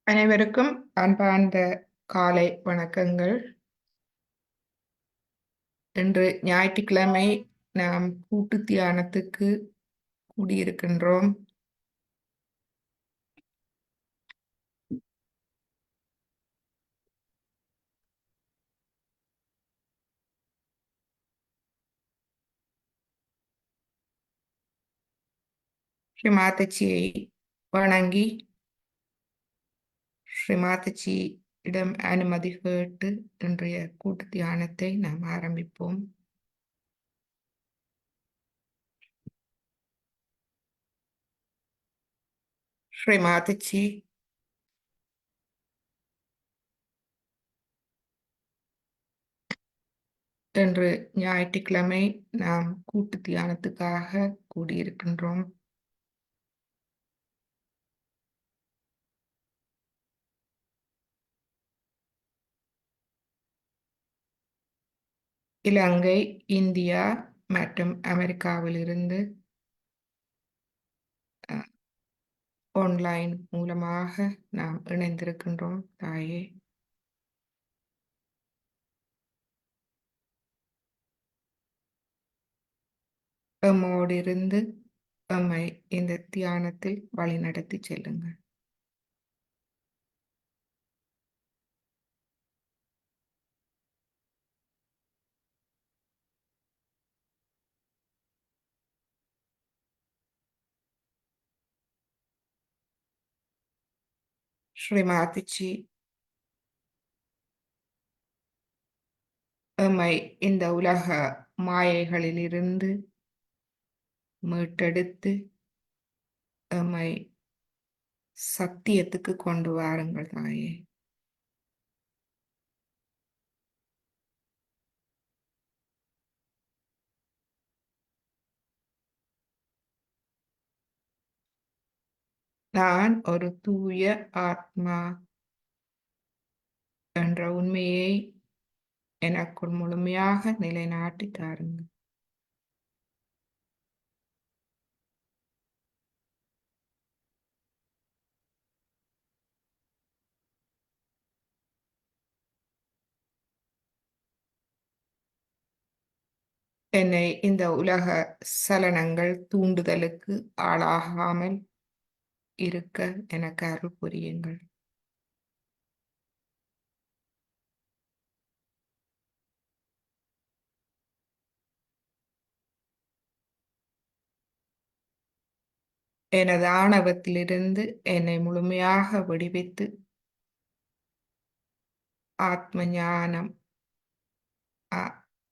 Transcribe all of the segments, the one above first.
அனைவருக்கும் அன்பார்ந்த காலை வணக்கங்கள். இன்று ஞாயிற்றுக்கிழமை நாம் கூட்டு தியானத்துக்கு கூடியிருக்கின்றோம். ஸ்ரீ மாதாஜியை வணங்கி ஸ்ரீ மாதாஜியிடம் அனுமதி கேட்டு இன்றைய கூட்டு தியானத்தை நாம் ஆரம்பிப்போம். ஸ்ரீ மாதாஜி, இன்று ஞாயிற்றுக்கிழமை நாம் கூட்டு தியானத்துக்காக கூடியிருக்கின்றோம். இலங்கை, இந்தியா மற்றும் அமெரிக்காவிலிருந்து ஆன்லைன் மூலமாக நாம் இணைந்திருக்கின்றோம். தாயே, எம்மோடு இருந்து எம்மை இந்த தியானத்தில் வழிநடத்தி செல்லுங்கள். ஸ்ரீ மாதாஜி, எம்மை இந்த உலக மாயைகளிலிருந்து மீட்டெடுத்து எம்மை சத்தியத்துக்கு கொண்டு வாருங்கள் தாயே. நான் ஒரு தூய ஆத்மா என்ற உண்மையை எனக்குள் முழுமையாக நிலைநாட்டி தாருங்கள். என்னை இந்த உலக சலனங்கள் தூண்டுதலுக்கு ஆளாகாமல் இருக்க எனக்கு அருள் புரியுங்கள். எனது ஆணவத்திலிருந்து என்னை முழுமையாக விடுவித்து ஆத்ம ஞானம்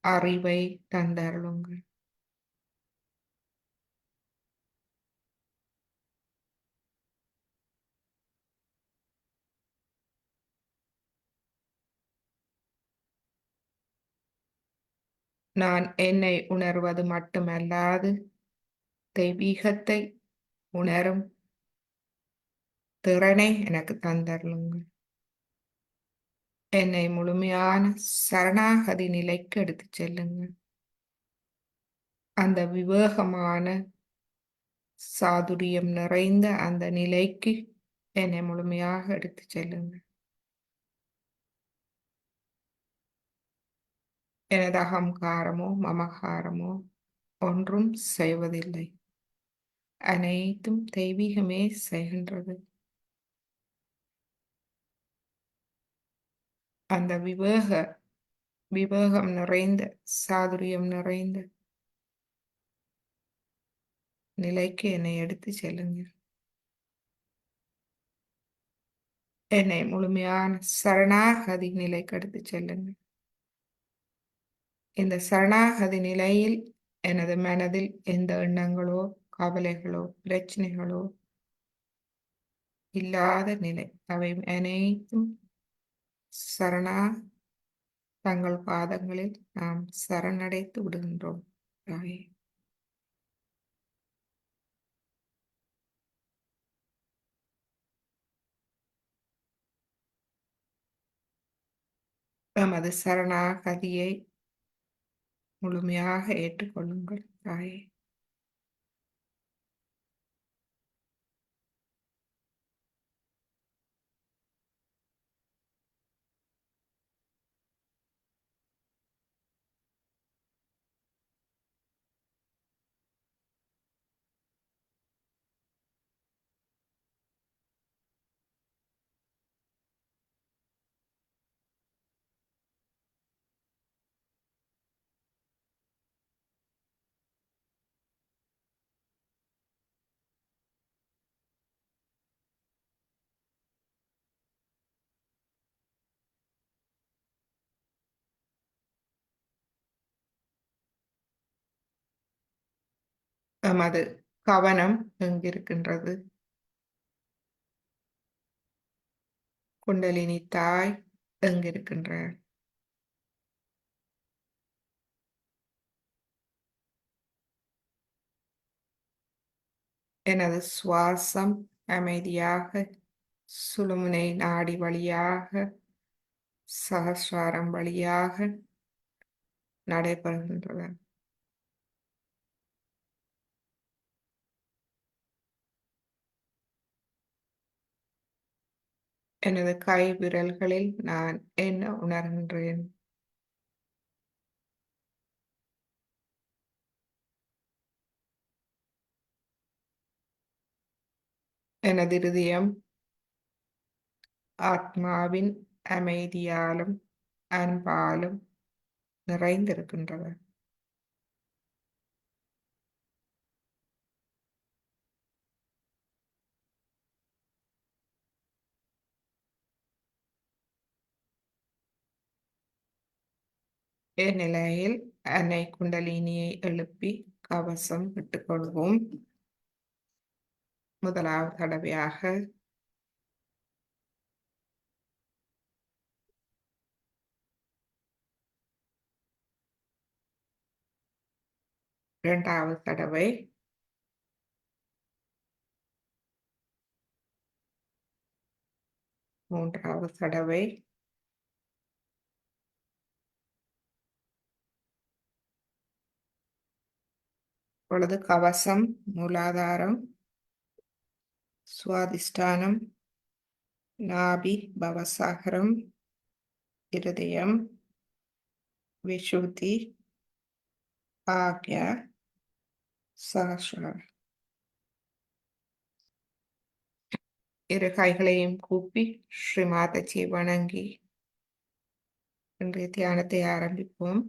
அறிவை தந்தருளுங்கள். நான் என்னை உணர்வது மட்டுமல்லாது தெய்வீகத்தை உணரும் திறனை எனக்கு தந்தருளுங்கள். என்னை முழுமையான சரணாகதி நிலைக்கு எடுத்துச் செல்லுங்கள். அந்த விவேகமான சாதுரியம் நிறைந்த அந்த நிலைக்கு என்னை முழுமையாக எடுத்துச் செல்லுங்கள். எனது அகங்காரமோ மமகாரமோ ஒன்றும் செய்வதில்லை. அனைத்தும் தெய்வீகமே செய்கின்றது. அந்த விவேகம் நிறைந்த சாதுரியம் நிறைந்த நிலைக்கு என்னை எடுத்து செல்லுங்கள். என்னை முழுமையான சரணாகதி நிலைக்கு எடுத்து செல்லுங்கள். இந்த சரணாகதி நிலையில் எனது மனதில் எந்த எண்ணங்களோ கவலைகளோ பிரச்சனைகளோ இல்லாத நிலை. அவை அனைத்தும் சரணா தங்கள் பாதங்களில் நாம் சரணடைத்து விடுகின்றோம். தாயே, நமது சரணாகதியை முழுமையாக ஏற்றுக்கொள்ளுங்கள். தாயே, எமது கவனம் எங்கிருக்கின்றது? குண்டலினி தாய் எங்கிருக்கின்றார்? எனது சுவாசம் அமைதியாக சுழுமுனை நாடி வழியாக சகஸ்ராரம் வழியாக நடைபெறுகின்றது. எனது கை விரல்களில் நான் என்ன உணர்கின்றேன்? எனது இருதயம் ஆத்மாவின் அமைதியாலும் அன்பாலும் நிறைந்திருக்கின்றது. இந்நிலையில் அன்னை குண்டலினியை எழுப்பி கவசம் விட்டுக்கொள்வோம். முதலாவது தடவையாக இரண்டாவது தடவை மூன்றாவது தடவை இப்பொழுது கவசம், மூலாதாரம், சுவாதிஷ்டானம், நாபி, பவசாகரம், இருதயம், விஷுதி, ஆக்யா, சகஸ்ராரம். இரு கைகளையும் கூப்பி ஸ்ரீமாதஜி வணங்கி இன்றைய தியானத்தை ஆரம்பிப்போம்.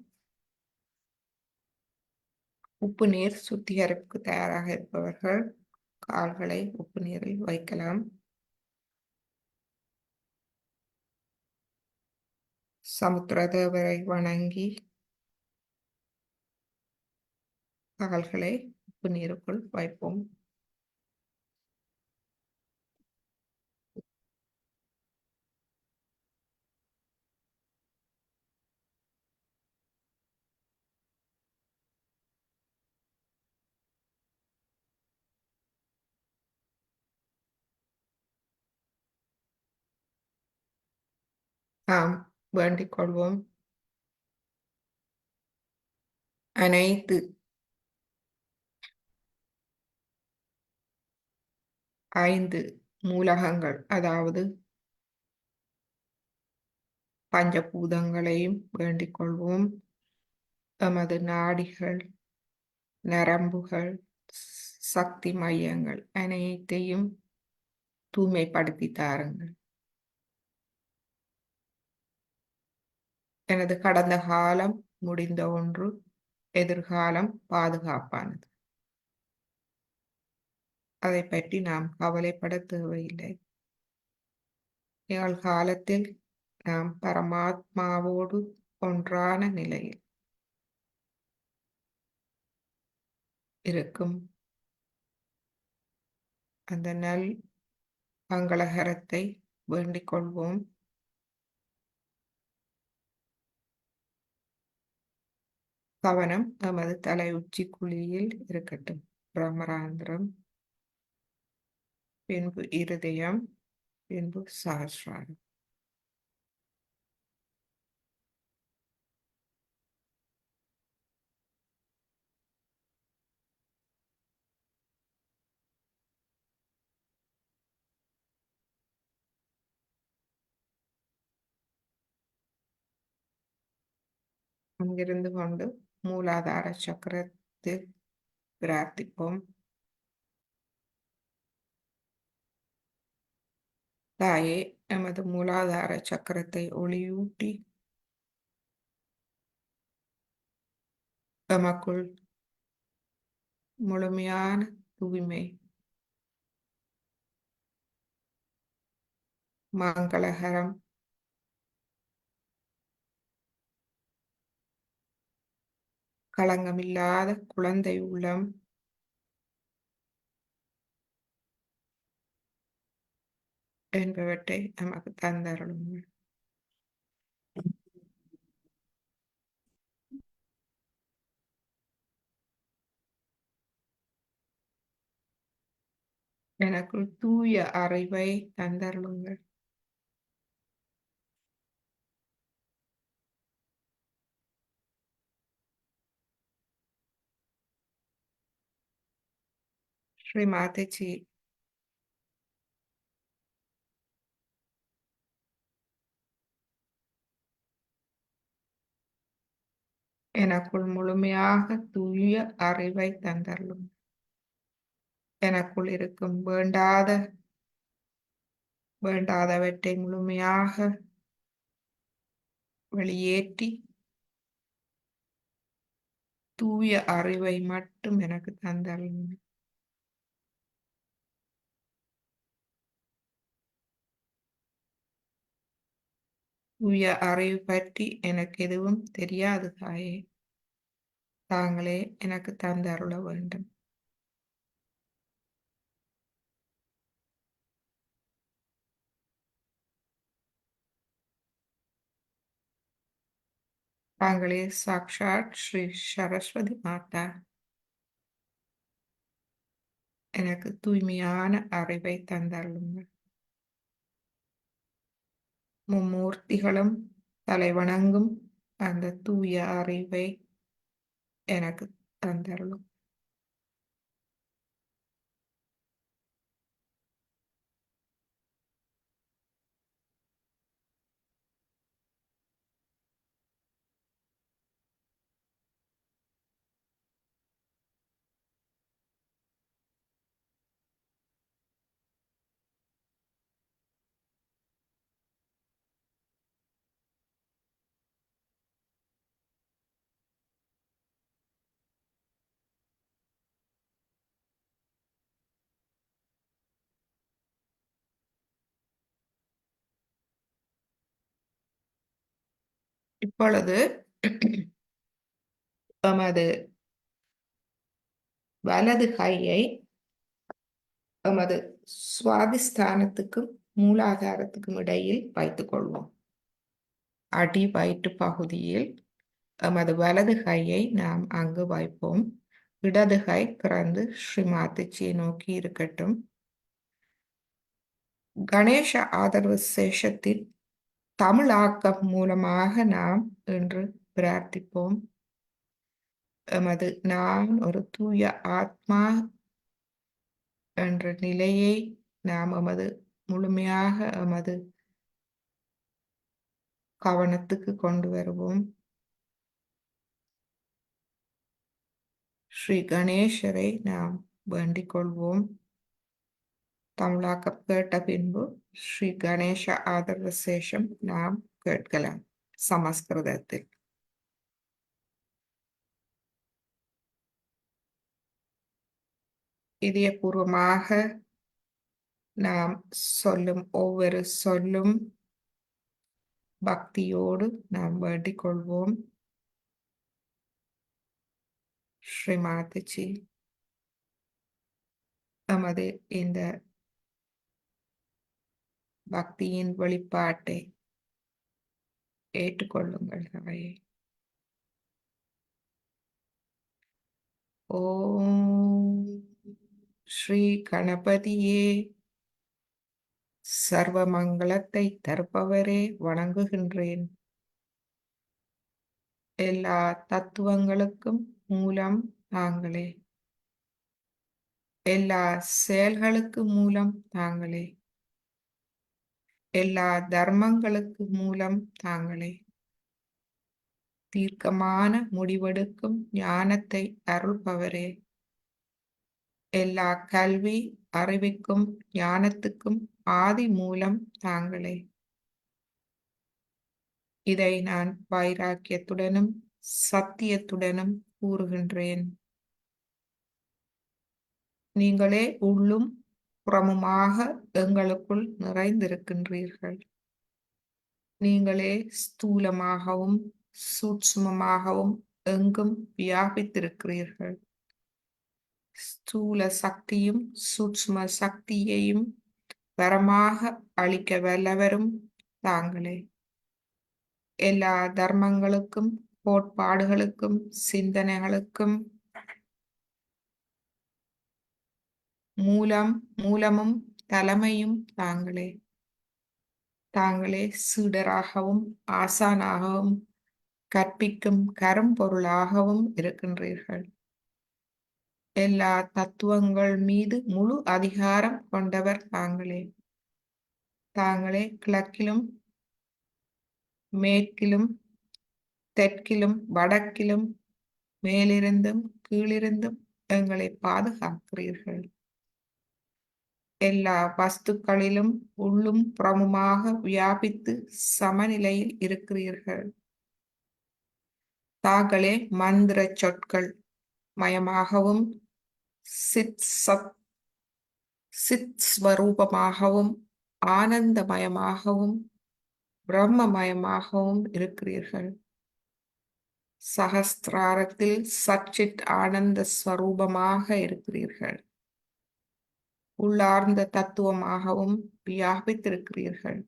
உப்பு நீர் சுத்திகரிப்புக்கு தயாராக இருப்பவர்கள் கால்களை உப்பு நீரில் வைக்கலாம். சமுத்திர தேவரை வணங்கி கால்களை உப்பு நீருக்குள் வைப்போம். நாம் வேண்டிக் கொள்வோம். அனைத்து 5 மூலகங்கள், அதாவது பஞ்சபூதங்களையும் வேண்டிக் கொள்வோம். எமது நாடிகள், நரம்புகள், சக்தி மையங்கள் அனைத்தையும் தூய்மைப்படுத்தி தாருங்கள். எனது கடந்த காலம் முடிந்த ஒன்று, எதிர்காலம் பாதுகாப்பானது. அதை பற்றி நாம் கவலைப்பட தேவையில்லை. நிகழ்காலத்தில் நாம் பரமாத்மாவோடு ஒன்றான நிலையில் இருக்கும் அந்த நல் மங்களகரத்தை வேண்டிக் கொள்வோம். கவனம் நமது தலை உச்சி குழியில் இருக்கட்டும். பிரம்மராந்திரம், பின்பு இருதயம், பின்பு சகஸ்ராரம். அங்கிருந்து கொண்டு மூலாதார சக்கரத்தில் பிரார்த்திப்போம். தாயே, எமது மூலாதார சக்கரத்தை ஒளியூட்டி எமக்குள் முழுமையான தூய்மை, மங்களகரம், களங்கமில்லாத குழந்தை உள்ளம் என்பவற்றை நமக்கு தந்தருளுங்கள். எனக்குள் தூய அறிவை தந்தருளுங்கள். ஸ்ரீ மாதாஜி, எனக்குள் முழுமையாக தூய அறிவை தந்தருளும். எனக்குள் இருக்கும் வேண்டாதவற்றை முழுமையாக வெளியேற்றி தூய அறிவை மட்டும் எனக்கு தந்தருளும். தூய அறிவு பற்றி எனக்கு எதுவும் தெரியாது தாயே. தாங்களே எனக்கு தந்தருள வேண்டும். தாங்களே சாக்ஷாத் ஸ்ரீ சரஸ்வதி மாதா எனக்கு தூய்மையான அறிவை தந்தருளுங்கள். மும்மூர்த்திகளும் தலைவணங்கும் அந்த தூய அறிவை எனக்கு தந்தருளும். இப்பொழுது எமது வலது கையை எமது சுவாதிஸ்தானத்துக்கும் மூலாதாரத்துக்கும் இடையில் வைத்துக் கொள்வோம். அடி வயிற்று பகுதியில் எமது வலது கையை நாம் அங்கு வைப்போம். இடது கை திறந்து ஸ்ரீ மாதாஜியை நோக்கி இருக்கட்டும். கணேச ஆதரவு சேஷத்தின் தமிழாக்கம் மூலமாக நாம் இன்று பிரார்த்திப்போம். எமது நான் ஒரு தூய ஆத்மா என்ற நிலையை நாம் முழுமையாக எமது கவனத்துக்கு கொண்டு வருவோம். ஸ்ரீ கணேசரை நாம் வேண்டிக் கொள்வோம். தமிழாக்கம் கேட்ட பின்பு ஸ்ரீ கணேச ஆதரவு சேஷம் நாம் கேட்கலாம் சமஸ்கிருதத்தில். இதயபூர்வமாக நாம் சொல்லும் ஒவ்வொரு சொல்லும் பக்தியோடு நாம் வேண்டிக் கொள்வோம். ஸ்ரீ மாதாஜி, நமது இந்த பக்தியின் வெளிப்பாட்டை ஏற்றுக்கொள்ளுங்கள் தாயே. ஓம் ஸ்ரீ கணபதியே, சர்வ மங்களத்தை தருபவரே வணங்குகின்றேன். எல்லா தத்துவங்களுக்கும் மூலம் தாங்களே. எல்லா செயல்களுக்கு மூலம் தாங்களே. எல்லா தர்மங்களுக்கு மூலம் தாங்களே. தீர்க்கமான முடிவெடுக்கும் ஞானத்தை அருள்பவரே. எல்லா கல்வி அறிவிக்கும் ஞானத்துக்கும் ஆதி மூலம் தாங்களே. இதை நான் வைராக்கியத்துடனும் சத்தியத்துடனும் கூறுகின்றேன். நீங்களே உள்ளும் புறமுமாக எங்களுக்குள் நிறைந்திருக்கின்றீர்கள். நீங்களே ஸ்தூலமாகவும் சூட்சுமமாகவும் எங்கும் வியாபித்திருக்கிறீர்கள். ஸ்தூல சக்தியும் சூட்சும சக்தியையும் வரமாக அளிக்க வல்லவரும் தாங்களே. எல்லா தர்மங்களுக்கும், கோட்பாடுகளுக்கும், சிந்தனைகளுக்கும் மூலமும் தலைமையும் தாங்களே. தாங்களே சீடராகவும் ஆசானாகவும் கற்பிக்கும் கரும்பொருளாகவும் இருக்கின்றீர்கள். எல்லா தத்துவங்கள் மீது முழு அதிகாரம் கொண்டவர் தாங்களே. தாங்களே கிழக்கிலும் மேற்கிலும் தெற்கிலும் வடக்கிலும் மேலிருந்தும் கீழிருந்தும் எங்களை பாதுகாக்கிறீர்கள். எல்லா வஸ்துக்களிலும் உள்ளும் புறமுமாக வியாபித்து சமநிலையில் இருக்கிறீர்கள். தாங்களே மந்திர சொற்கள் மயமாகவும் சித்ஸ்வரூபமாகவும் ஆனந்தமயமாகவும் பிரம்மமயமாகவும் இருக்கிறீர்கள். சகஸ்திராரத்தில் சச்சித் ஆனந்த ஸ்வரூபமாக இருக்கிறீர்கள். உள்ளார்ந்த தத்துவமாகவும் வியாபித்திருக்கிறீர்கள்.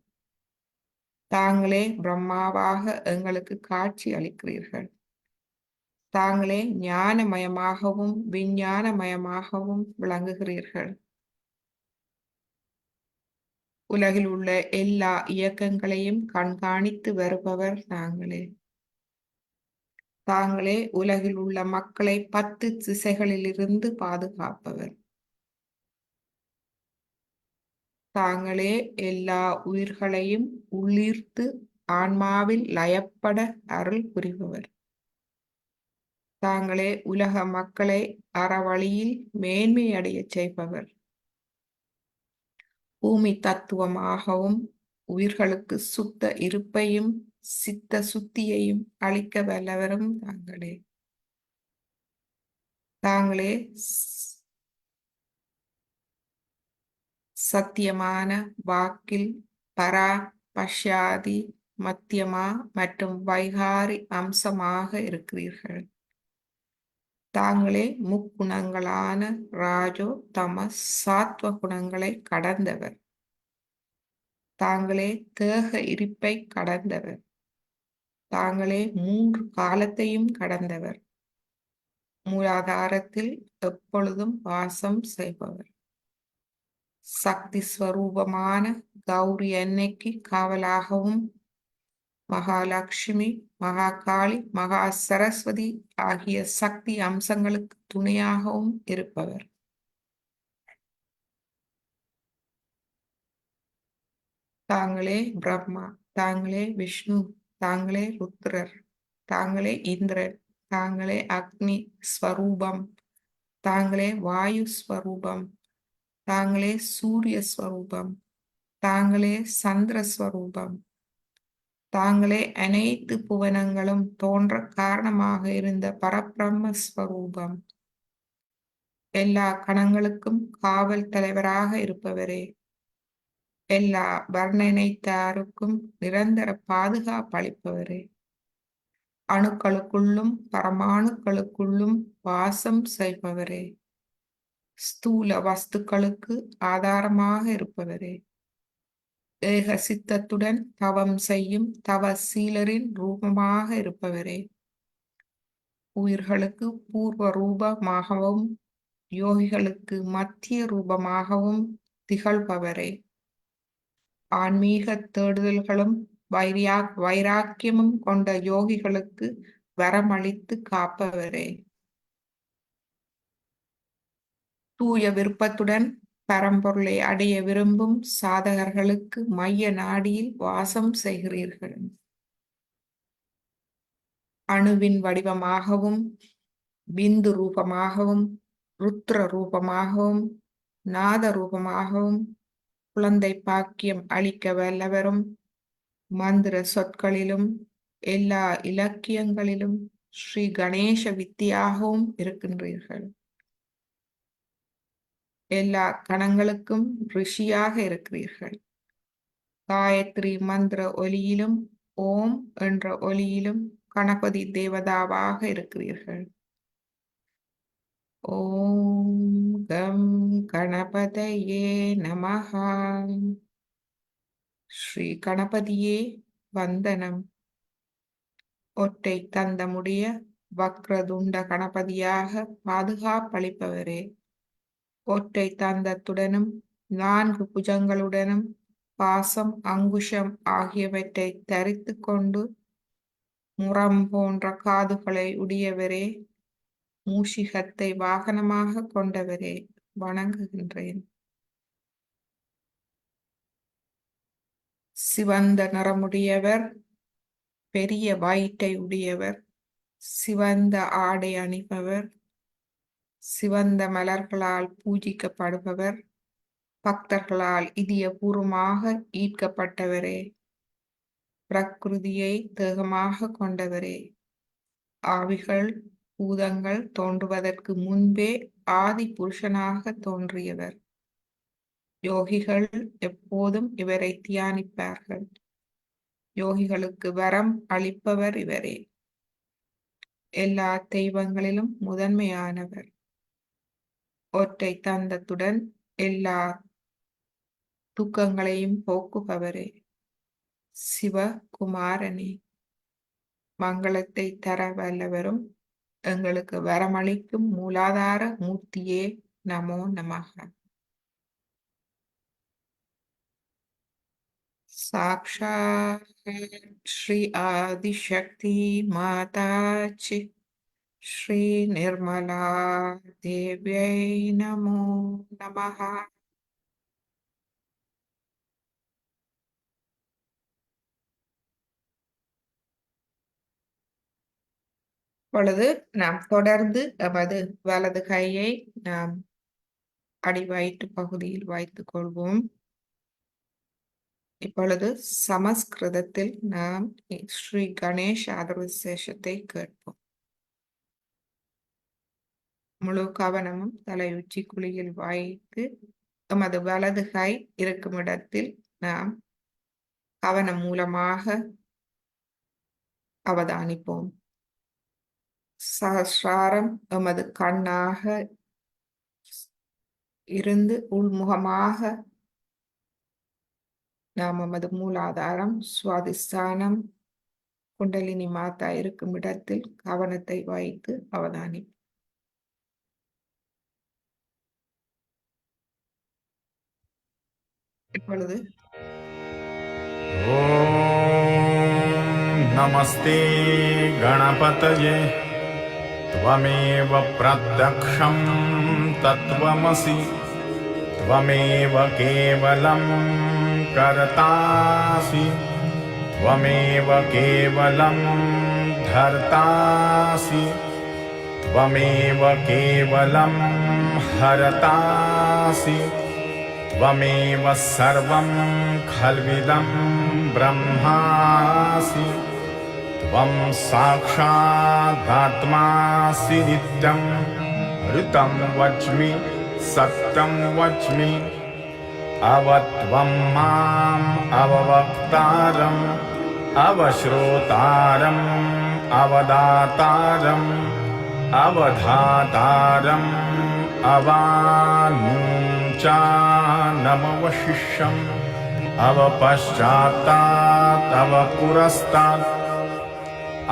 தாங்களே பிரம்மாவாக எங்களுக்கு காட்சி அளிக்கிறீர்கள். தாங்களே ஞானமயமாகவும் விஞ்ஞானமயமாகவும் விளங்குகிறீர்கள். உலகில் உள்ள எல்லா இயக்கங்களையும் கண்காணித்து வருபவர் தாங்களே. தாங்களே உலகில் உள்ள மக்களை 10 திசைகளிலிருந்து பாதுகாப்பவர். தாங்களே எல்லா உயிர்களையும் உள்ளீர்த்து ஆன்மாவில் லயப்பட அருள் புரிபவர். தாங்களே உலக மக்களை அறவழியில் மேன்மையடையச் செய்பவர். பூமி தத்துவமாகவும் உயிர்களுக்கு சுத்த இருப்பையும் சித்த சுத்தியையும் அளிக்க வல்லவரும் தாங்களே. தாங்களே சத்தியமான வாக்கில் பரா, பஷ்யாதி, மத்தியமா மற்றும் வைகாரி அம்சமாக இருக்கிறீர்கள். தாங்களே முக்குணங்களான ராஜோ தமஸ் சாத்வ குணங்களை கடந்தவர். தாங்களே தேக இருப்பை கடந்தவர். தாங்களே 3 காலத்தையும் கடந்தவர். மூலாதாரத்தில் எப்பொழுதும் வாசம் செய்பவர். சக்தி ஸ்வரூபமான கௌரி அன்னைக்கு காவலாகவும் மகாலட்சுமி, மகாகாளி, மகா சரஸ்வதி ஆகிய சக்தி அம்சங்களுக்கு துணையாகவும் இருப்பவர். தாங்களே பிரம்மா, தாங்களே விஷ்ணு, தாங்களே ருத்ரர், தாங்களே இந்திரன், தாங்களே அக்னி ஸ்வரூபம், தாங்களே வாயு ஸ்வரூபம், தாங்களே சூரிய ஸ்வரூபம், தாங்களே சந்திர ஸ்வரூபம், தாங்களே அனைத்து புவனங்களும் தோன்ற காரணமாக இருந்த பரபிரம்ம ஸ்வரூபம். எல்லா கணங்களுக்கும் காவல் தலைவராக இருப்பவரே. எல்லா வர்ணனைத்தாருக்கும் நிரந்தர பாதுகாப்பு அளிப்பவரே. அணுக்களுக்குள்ளும் பரமாணுக்களுக்குள்ளும் வாசம் செய்பவரே. ஸ்தூல வஸ்துக்களுக்கு ஆதாரமாக இருப்பவரே. ஏக சித்தத்துடன் தவம் செய்யும் தவசீலரின் ரூபமாக இருப்பவரே. உயிர்களுக்கு பூர்வ ரூபமாகவும் யோகிகளுக்கு மத்திய ரூபமாகவும் திகழ்பவரே. ஆன்மீக தேடுதல்களும் வைராக்கியமும் கொண்ட யோகிகளுக்கு வரமளித்து காப்பவரே. தூய விருப்பத்துடன் பரம்பொருளை அடைய விரும்பும் சாதகர்களுக்கு மைய நாடியில் வாசம் செய்கிறீர்கள். அணுவின் வடிவமாகவும் பிந்து ரூபமாகவும் ருத்ர ரூபமாகவும் நாத ரூபமாகவும் குழந்தை பாக்கியம் அளிக்க வல்லவரும் மந்திர சொற்களிலும் எல்லா இலக்கியங்களிலும் ஸ்ரீ கணேச வித்தியாகவும் இருக்கின்றீர்கள். எல்லா கணங்களுக்கும் ரிஷியாக இருக்கிறீர்கள். காயத்ரி மந்திர ஒலியிலும் ஓம் என்ற ஒலியிலும் கணபதி தேவதாவாக இருக்கிறீர்கள். ஓம் கம் கணபதயே நமஹ. ஸ்ரீ கணபதியே வந்தனம். ஒற்றை தந்தமுடைய வக்ரதுண்ட கணபதியாக பாதுகாப்பளிப்பவரே, ஒற்றை தந்தத்துடனும் 4 புஜங்களுடனும் பாசம் அங்குஷம் ஆகியவற்றை தரித்துக் கொண்டு முறம் போன்ற காதுகளை உடையவரே, மூஷிகத்தை வாகனமாக கொண்டவரே, வணங்குகின்றேன். சிவந்த நிறமுடையவர், பெரிய வயிற்றை உடையவர், சிவந்த ஆடை அணிபவர், சிவந்த மலர்களால் பூஜிக்கப்படுபவர், பக்தர்களால் இதயபூர்வமாக ஈர்க்கப்பட்டவரே, பிரகிருதியை தேகமாக கொண்டவரே, ஆவிகள் பூதங்கள் தோன்றுவதற்கு முன்பே ஆதி புருஷனாக தோன்றியவர். யோகிகள் எப்போதும் இவரை தியானிப்பார்கள். யோகிகளுக்கு வரம் அளிப்பவர் இவரே. எல்லா தெய்வங்களிலும் முதன்மையானவர். ஒற்றை தந்தத்துடன் எல்லா துக்கங்களையும் போக்குபவரே, சிவகுமாரனே, மங்களத்தை தர வல்லவரும் எங்களுக்கு வரமளிக்கும் மூலாதார மூர்த்தியே, நமோ நமக. சாக்ஷாத் ஸ்ரீ ஆதிசக்தி மாதாச்சி ஸ்ரீ நிர்மலா தேவியை நமோ நமஹ. இப்பொழுது நாம் தொடர்ந்து நமது வலது கையை நாம் அடிவயிற்று பகுதியில் வைத்துக் கொள்வோம். இப்பொழுது சமஸ்கிருதத்தில் நாம் ஸ்ரீ கணேஷ் ஆதரவிசேஷத்தை கேட்போம். முழு கவனமும் தலை உச்சி குழியில் வைத்து எமது வலது கை இருக்கும் இடத்தில் நாம் கவனம் மூலமாக அவதானிப்போம். சஹஸ்ராரம் எமது கண்ணாக இருந்து உள்முகமாக நாம் எமது மூலாதாரம் சுவாதிஸ்தானம் குண்டலினி மாதா இருக்கும் இடத்தில் கவனத்தை வைத்து அவதானிப்போம். இப்பொழுது ஓம் நமஸ்தே கணபதயே त्वमेव प्रत्यक्षं तत्त्वमसि त्वमेव केवलं कर्तासि त्वमेव केवलं धर्तासि त्वमेव केवलं हरतासि त्वमेव सर्वं खल्विदं ब्रह्मासि त्वं साक्षादात्मासि नित्यं ऋतं वच्मि सत्यं वच्मि अवत्वं माम् अववक्तारम् अवश्रोतारम् अवदातारम् अवधातारम् अवानुचानमवशिष्यम् अवपश्चात्तात् अवपुरस्तात्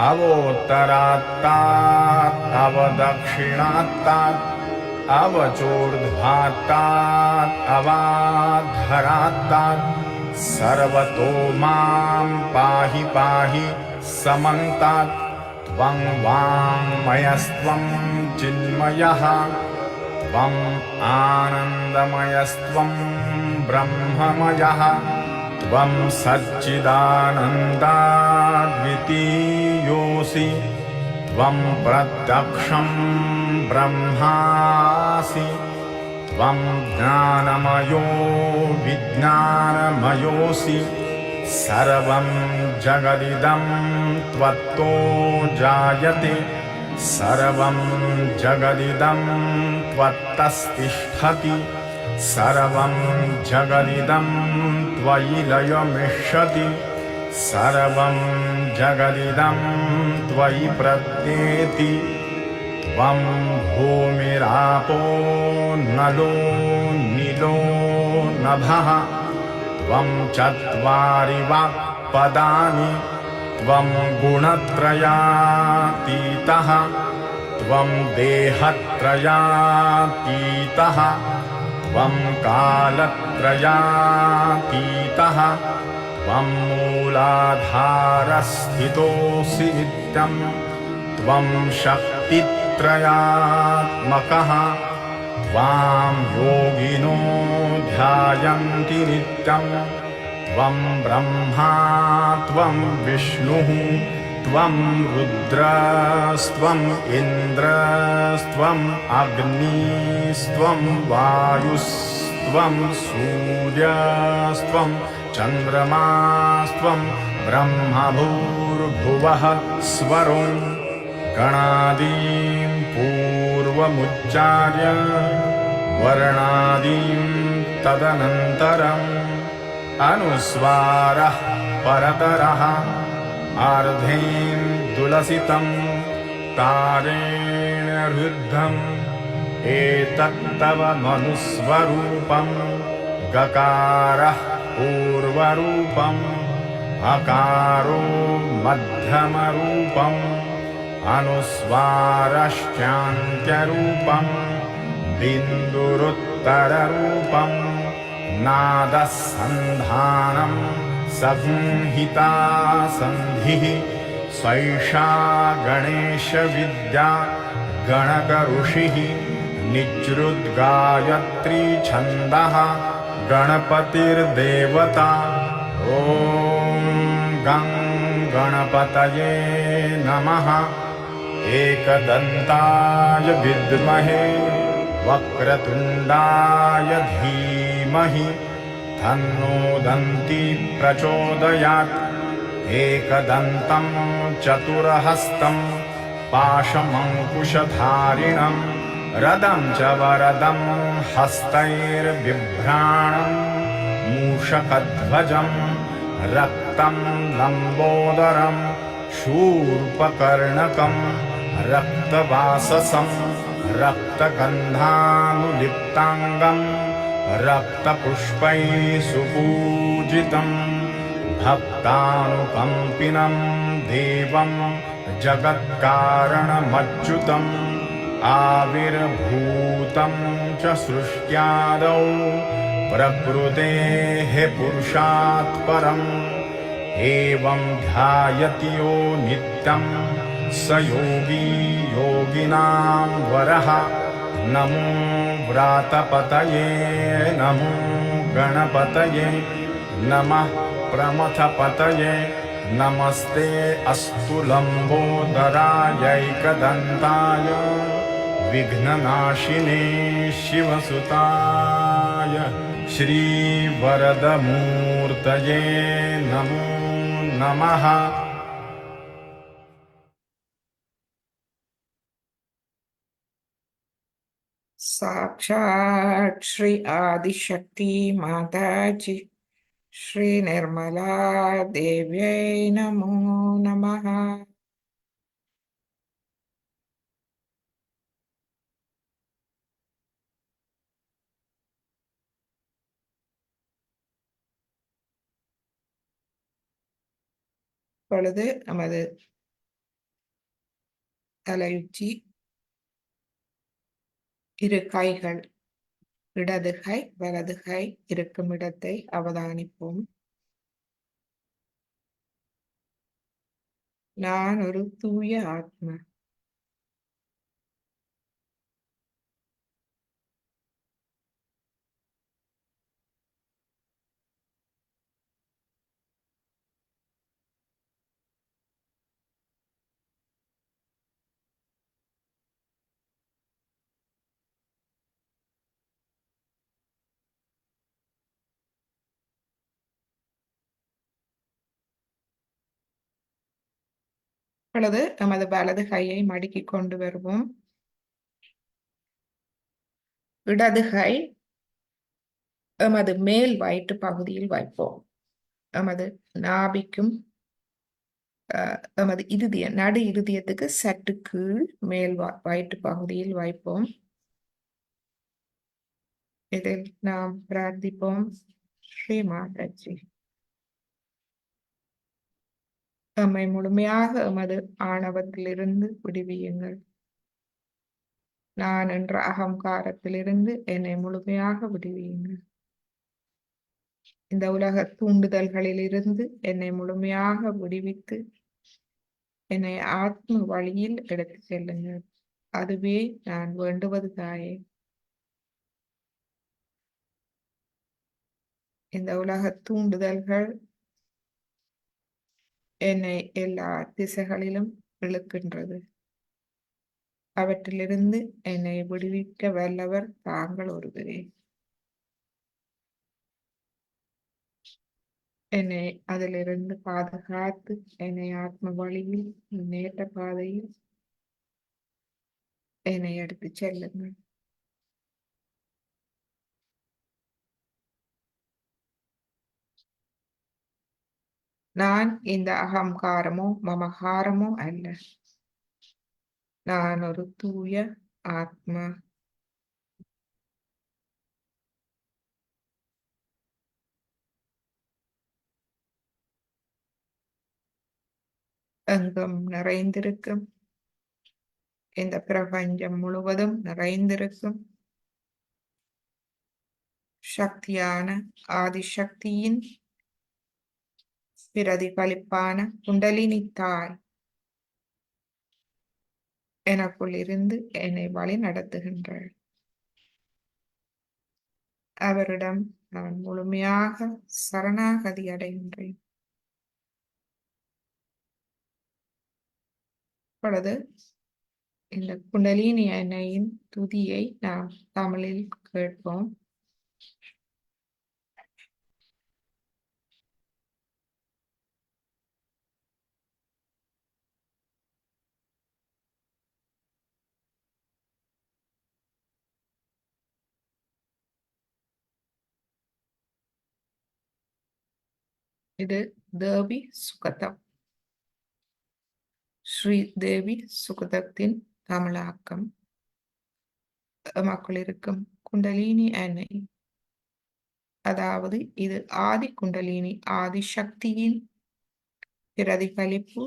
अवोत्तरात्तात् अवदक्षिणात्तात् अवचोर्ध्वात्तात् अवाधरात्तात् सर्वतो मां पाहि पाहि समन्तात् त्वं वाङ्मयस्त्वं चिन्मयः त्वम् आनन्दमयस्त्वं ब्रह्ममयः त्वं सच्चिदानन्दाद्वितीयोऽसि त्वं प्रत्यक्षं ब्रह्मासि त्वं ज्ञानमयो विज्ञानमयोऽसि सर्वं जगदिदं त्वत्तो जायते सर्वं जगदिदं त्वत्तस्तिष्ठति सर्वं जगदिदं त्वयि लयमिष्यति सर्वं जगदिदं त्वयि प्रत्येति त्वं भूमिरापो नलो नीलो नभः त्वं चत्वारि वाक्पदानि त्वं गुणत्रयातीतः त्वं देहत्रयातीतः त्वं कालत्रयातीतः त्वं मूलाधारस्थितोऽसि नित्यं त्वं शक्तित्रयात्मकः त्वां योगिनो ध्यायन्ति नित्यं त्वं ब्रह्मा त्वं विष्णुः त्वं रुद्रस्त्वम् इन्द्रस्त्वम् अग्निस्त्वं वायुस्त्वं सूर्यस्त्वं चन्द्रमास्त्वं ब्रह्मभूर्भुवः स्वरो गणादीं पूर्वमुच्चार्य वर्णादीं तदनन्तरम् अनुस्वारः परतरः अर्धेन्दुलसितं तारेण रुद्धम् एतत्तव मनुस्वरूपं गकारः पूर्वरूपम् अकारो मध्यमरूपम् अनुस्वारश्चान्त्यरूपम् बिन्दुरुत्तररूपम् नादः सन्धानं संहिता सन्धिः स्वैषा गणेशविद्या गणकऋषिः निजृद्गायत्री छन्दः गणपतिर्देवता ॐ गं गणपतये नमः एकदन्ताय विद्महे वक्रतुण्डाय धीमहि तन्नो दन्ती प्रचोदयात् एकदन्तं चतुरहस्तं पाशमङ्कुशधारिणं रदं च वरदं हस्तैर्बिभ्राणं मूषकध्वजं रक्तं लम्बोदरं शूर्पकर्णकं रक्तवाससं रक्तगन्धानुलिप्ताङ्गं रक्तपुष्पैः सुपूजितं भक्तानुकम्पिनं देवं जगत्कारणमच्युतम् आविर्भूतं च सृष्ट्यादौ प्रकृतेः पुरुषात् परम् एवं ध्यायति यो नित्यं स योगी योगिनां वरः नमो व्रातपतये नमो गणपतये नमः प्रमथपतये नमस्ते अस्तु लम्बोदरायैकदन्ताय विघ्ननाशिने शिवसुताय श्रीवरदमूर्तये नमो नमः। साक्षात् श्री आदिशक्ति माताजी श्री निर्मला देव्यै नमो नमः। இப்பொழுது நமது தலையுச்சி இரு கைகள் இடது கை வலது கை இருக்கும் இடத்தை அவதானிப்போம். நான் ஒரு தூய ஆத்மா. இப்பொழுது நமது வலது கையை மடக்கிக் கொண்டு வருவோம். இடது கை எமது மேல் வயிற்று பகுதியில் வைப்போம். எமது நாபிக்கும் நமது நடு இருதயத்துக்கு சற்று கீழ் மேல் வயிற்று பகுதியில் வைப்போம். இதில் நாம் பிரார்த்திப்போம். ஸ்ரீ மாதாஜி, நம்மை முழுமையாக எமது ஆணவத்திலிருந்து விடுவியுங்கள். நான் என்ற அகங்காரத்திலிருந்து என்னை முழுமையாக விடுவியுங்கள். இந்த உலக தூண்டுதல்களிலிருந்து என்னை முழுமையாக விடுவித்து என்னை ஆத்ம வழியில் எடுத்து செல்லுங்கள். அதுவே நான் வேண்டுவது தாயே. இந்த உலக தூண்டுதல்கள் என்னை எல்லா திசைகளிலும் இழுக்கின்றது. அவற்றிலிருந்து என்னை விடுவிக்க வல்லவர் தாங்கள் ஒருவரே. என்னை அதிலிருந்து பாதுகாத்து என்னை ஆத்ம வழியில் முன்னேற்ற பாதையில் என்னை எடுத்து செல்லுங்கள். நான் இந்த அகங்காரமோ மமகாரமோ அல்ல. நான் ஒரு தூய ஆத்மா. எங்கும் நிறைந்திருக்கும், இந்த பிரபஞ்சம் முழுவதும் நிறைந்திருக்கும் சக்தியான ஆதிசக்தியின் பிரதிபலிப்பான குண்டலினி தாய் எனக்குள் இருந்து என்னை வழி நடத்துகின்றார். அவரிடம் நான் முழுமையாக சரணாகதி அடைகின்றேன். இப்பொழுது இந்த குண்டலினி அன்னையின் துதியை நாம் தமிழில் கேட்போம். இது தேவி சுகதம். ஸ்ரீ தேவி சுகதத்தின் தமிழாக்கம். எமக்குள் இருக்கும் குண்டலினி அன்னை, அதாவது இது ஆதி குண்டலினி ஆதிசக்தியின் பிரதிபலிப்பு.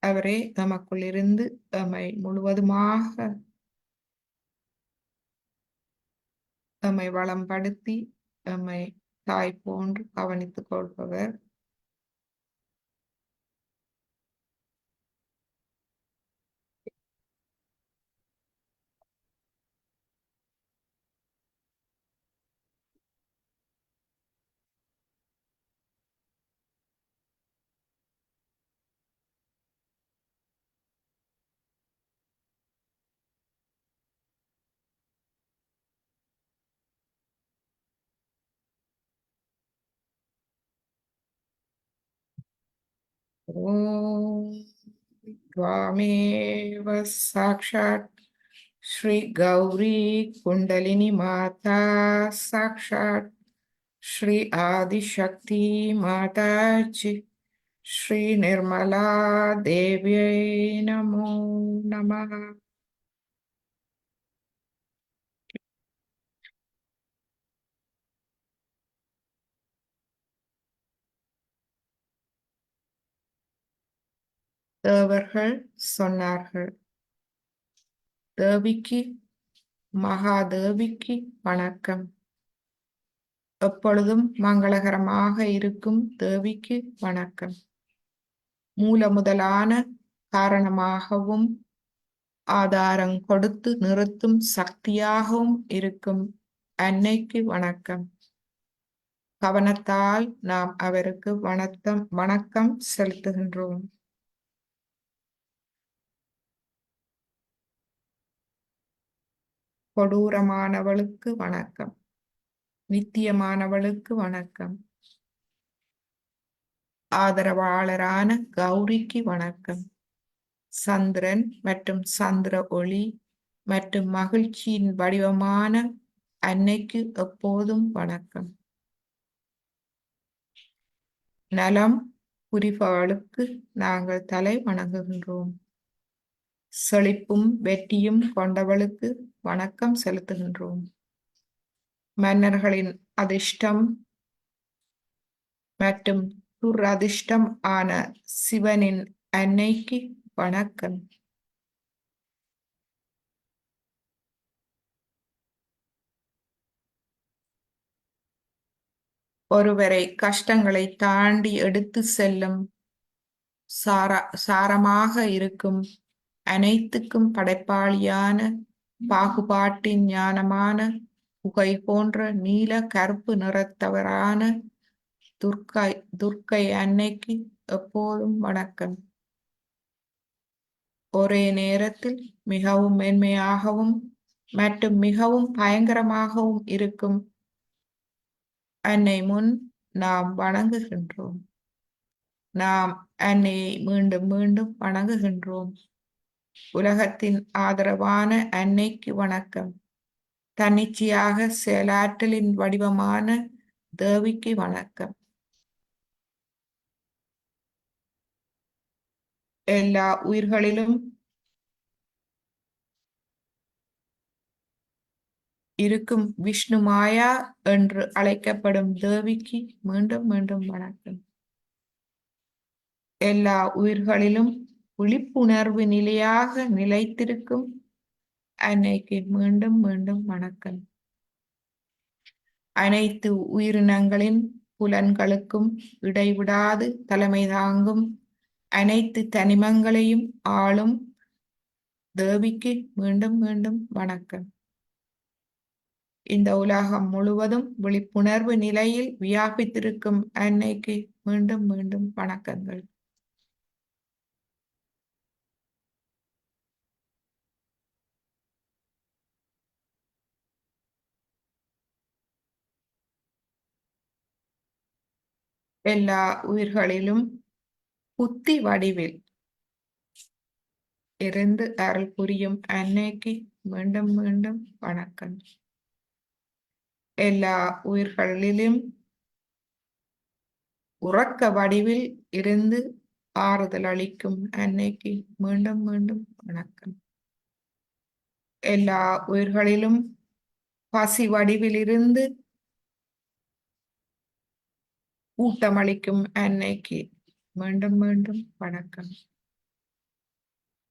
அவரே நமக்குள் இருந்து நம்மை முழுவதுமாக நம்மை வளம்படுத்தி நம்மை தாய் போன்று கவனித்துக் கொள்பவர். ஓம் त्वामेव साक्षात् श्री गौरी कुंडलिनी माता साक्षात् श्री आदिशक्ति माता जी श्री निर्मला देव्यै नमो नमः. தேவர்கள் சொன்னார்கள், தேவிக்கு மகாதேவிக்கு வணக்கம். எப்பொழுதும் மங்களகரமாக இருக்கும் தேவிக்கு வணக்கம். மூல முதலான காரணமாகவும் ஆதாரம் கொடுத்து நிறுத்தும் சக்தியாகவும் இருக்கும் அன்னைக்கு வணக்கம். கவனத்தால் நாம் அவருக்கு வணக்கம் செலுத்துகின்றோம். கொடூரமானவளுக்கு வணக்கம். நித்தியமானவளுக்கு வணக்கம். ஆதரவாளரான கௌரிக்கு வணக்கம். சந்திரன் மற்றும் சந்திர ஒளி மற்றும் மகிழ்ச்சியின் வடிவமான அன்னைக்கு எப்போதும் வணக்கம். நலம் புரிபவளுக்கு நாங்கள் தலை வணங்குகின்றோம். செழிப்பும் வெற்றியும் கொண்டவளுக்கு வணக்கம் செலுத்துகின்றோம். மன்னர்களின் அதிர்ஷ்டம் மற்றும் துரதிர்ஷ்டம் ஆன சிவனின் அன்னைக்கு வணக்கம். ஒருவரை கஷ்டங்களை தாண்டி எடுத்து செல்லும் சாரமாக இருக்கும், அனைத்துக்கும் படைப்பாளியான, பாகுபாட்டின் ஞானமான, புகை போன்ற நீல கருப்பு நிறத்தவரான துர்க்கை அன்னைக்கு எப்போதும் வணக்கம். ஒரே நேரத்தில் மிகவும் மென்மையாகவும் மற்றும் மிகவும் பயங்கரமாகவும் இருக்கும் அன்னை முன் நாம் வணங்குகின்றோம். நாம் அன்னையை மீண்டும் மீண்டும் வணங்குகின்றோம். உலகத்தின் ஆதரவான அன்னைக்கு வணக்கம். தன்னிச்சையாக செயலாற்றலின் வடிவமான தேவிக்கு வணக்கம். எல்லா உயிர்களிலும் இருக்கும் விஷ்ணு மாயா என்று அழைக்கப்படும் தேவிக்கு மீண்டும் மீண்டும் வணக்கம். எல்லா உயிர்களிலும் விழிப்புணர்வு நிலையாக நிலைத்திருக்கும் அன்னைக்கு மீண்டும் மீண்டும் வணக்கம். அனைத்து உயிரினங்களின் புலன்களுக்கும் இடைவிடாது தலைமை தாங்கும், அனைத்து தனிமங்களையும் ஆளும் தேவிக்கு மீண்டும் மீண்டும் வணக்கம். இந்த உலகம் முழுவதும் விழிப்புணர்வு நிலையில் வியாபித்திருக்கும் அன்னைக்கு மீண்டும் மீண்டும் வணக்கங்கள். எல்லா உயிர்களிலும் புத்தி வடிவில் இருந்து அருள் புரியும் அன்னைக்கு மீண்டும் மீண்டும் வணக்கம். எல்லா உயிர்களிலும் உறக்க வடிவில் இருந்து ஆறுதல் அளிக்கும் அன்னைக்கு மீண்டும் மீண்டும் வணக்கம். எல்லா உயிர்களிலும் பசி வடிவில் இருந்து ஊட்டமளிக்கும் அன்னைக்கு மீண்டும் மீண்டும் வணக்கம்.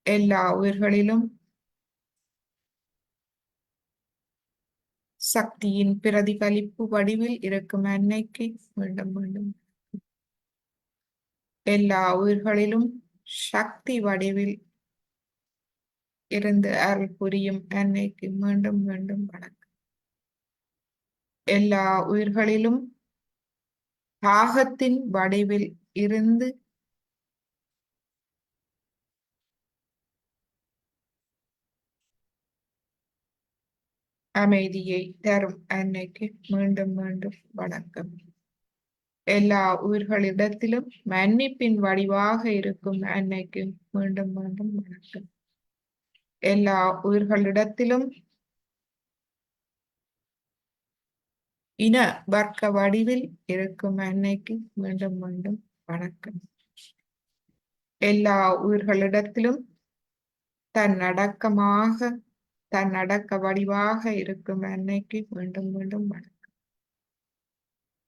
எல்லா உயிர்களிலும் சக்தியின் பிரதிபலிப்பு வடிவில் இருக்கும் அன்னைக்கு மீண்டும் மீண்டும். எல்லா உயிர்களிலும் சக்தி வடிவில் இருந்து அருள் புரியும் அன்னைக்கு மீண்டும் மீண்டும் வணக்கம். எல்லா உயிர்களிலும் பாகத்தின் வடிவில் இருந்து அமைதியை தரும் அன்னைக்கு மீண்டும் மீண்டும் வணக்கம். எல்லா உயிர்களிடத்திலும் மன்னிப்பின் வடிவாக இருக்கும் அன்னைக்கு மீண்டும் மீண்டும் வணக்கம். எல்லா உயிர்களிடத்திலும் இன வர்க்க வடிவில் இருக்கும் அன்னைக்கு மீண்டும் மீண்டும் வணக்கம். எல்லா உயிர்களிடத்திலும் தன்னடக்க வடிவாக இருக்கும் அன்னைக்கு மீண்டும் மீண்டும் வணக்கம்.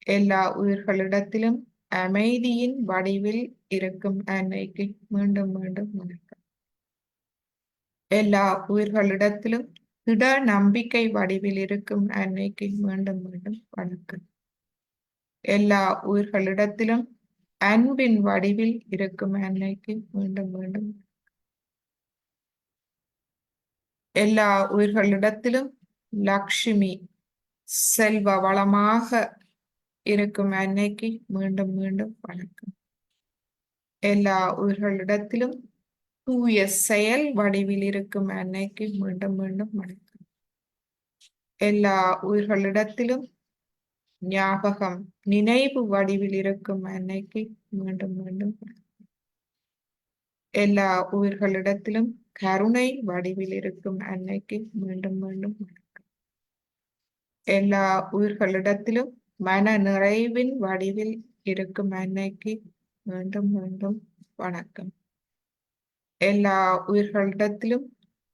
எல்லா உயிர்களிடத்திலும் அமைதியின் வடிவில் இருக்கும் அன்னைக்கு மீண்டும் மீண்டும் வணக்கம். எல்லா உயிர்களிடத்திலும் திட நம்பிக்கை வடிவில் இருக்கும் அன்னைக்கு மீண்டும் மீண்டும் வணக்கம். எல்லா உயிர்களிடத்திலும் அன்பின் வடிவில் இருக்கும் அன்னைக்கு மீண்டும் மீண்டும். எல்லா உயிர்களிடத்திலும் லக்ஷ்மி செல்வ வளமாக இருக்கும் அன்னைக்கு மீண்டும் மீண்டும் வணக்கம். எல்லா உயிர்களிடத்திலும் தூய செயல் வடிவில் இருக்கும் அன்னைக்கு மீண்டும் மீண்டும் வணக்கம். எல்லா உயிர்களிடத்திலும் ஞாபகம் நினைவு வடிவில் இருக்கும் அன்னைக்கு மீண்டும் மீண்டும் வணக்கம். எல்லா உயிர்களிடத்திலும் கருணை வடிவில் இருக்கும் அன்னைக்கு மீண்டும் மீண்டும் வணக்கம். எல்லா உயிர்களிடத்திலும் மன நிறைவின் வடிவில் இருக்கும் அன்னைக்கு மீண்டும் மீண்டும் வணக்கம். எல்லா உயிர்களிடத்திலும்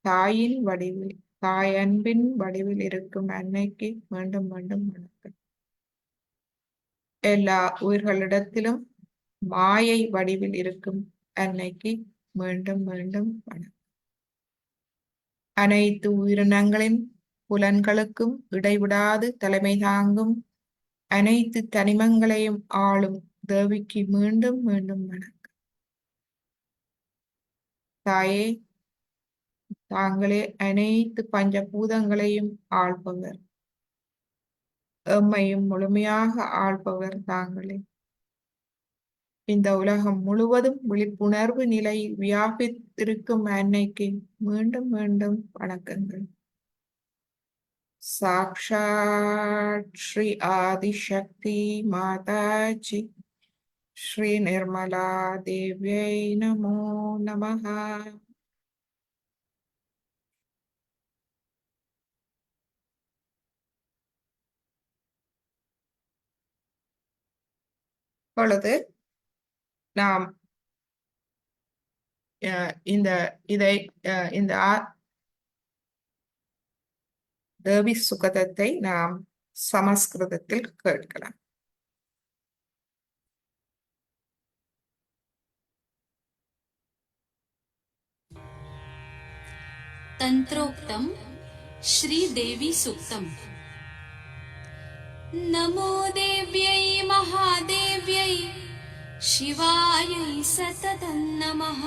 தாயின் வடிவில், தாய் அன்பின் வடிவில் இருக்கும் அன்னைக்கு மீண்டும் மீண்டும் வணக்கம். எல்லா உயிர்களிடத்திலும் மாயை வடிவில் இருக்கும் அன்னைக்கு மீண்டும் மீண்டும் வணக்கம். அனைத்து உயிரினங்களின் புலன்களுக்கும் இடைவிடாது தலைமை தாங்கும் அனைத்து தனிமங்களையும் ஆளும் தேவிக்கு மீண்டும் மீண்டும் வணக்கம். தாயே, தாங்களே அனைத்து பஞ்சபூதங்களையும் ஆள்பவர், எம்மையும் முழுமையாக ஆள்பவர் தாங்களே. இந்த உலகம் முழுவதும் விழிப்புணர்வு நிலையில் வியாபித்திருக்கும் அன்னைக்கு மீண்டும் மீண்டும் வணக்கங்கள். சாக்ஷாத் ஸ்ரீ ஆதிசக்தி மாதாஜி ஸ்ரீ நிர்மலா தேவியை நமோ நமஹ. இப்பொழுது நாம் இந்த தேவி சுகதத்தை நாம் சமஸ்கிருதத்தில் கேட்கலாம். तंत्रोक्तम श्रीदेवी सूक्तम। नमो देव्यै महादेव्यै शिवायै सततं नमः।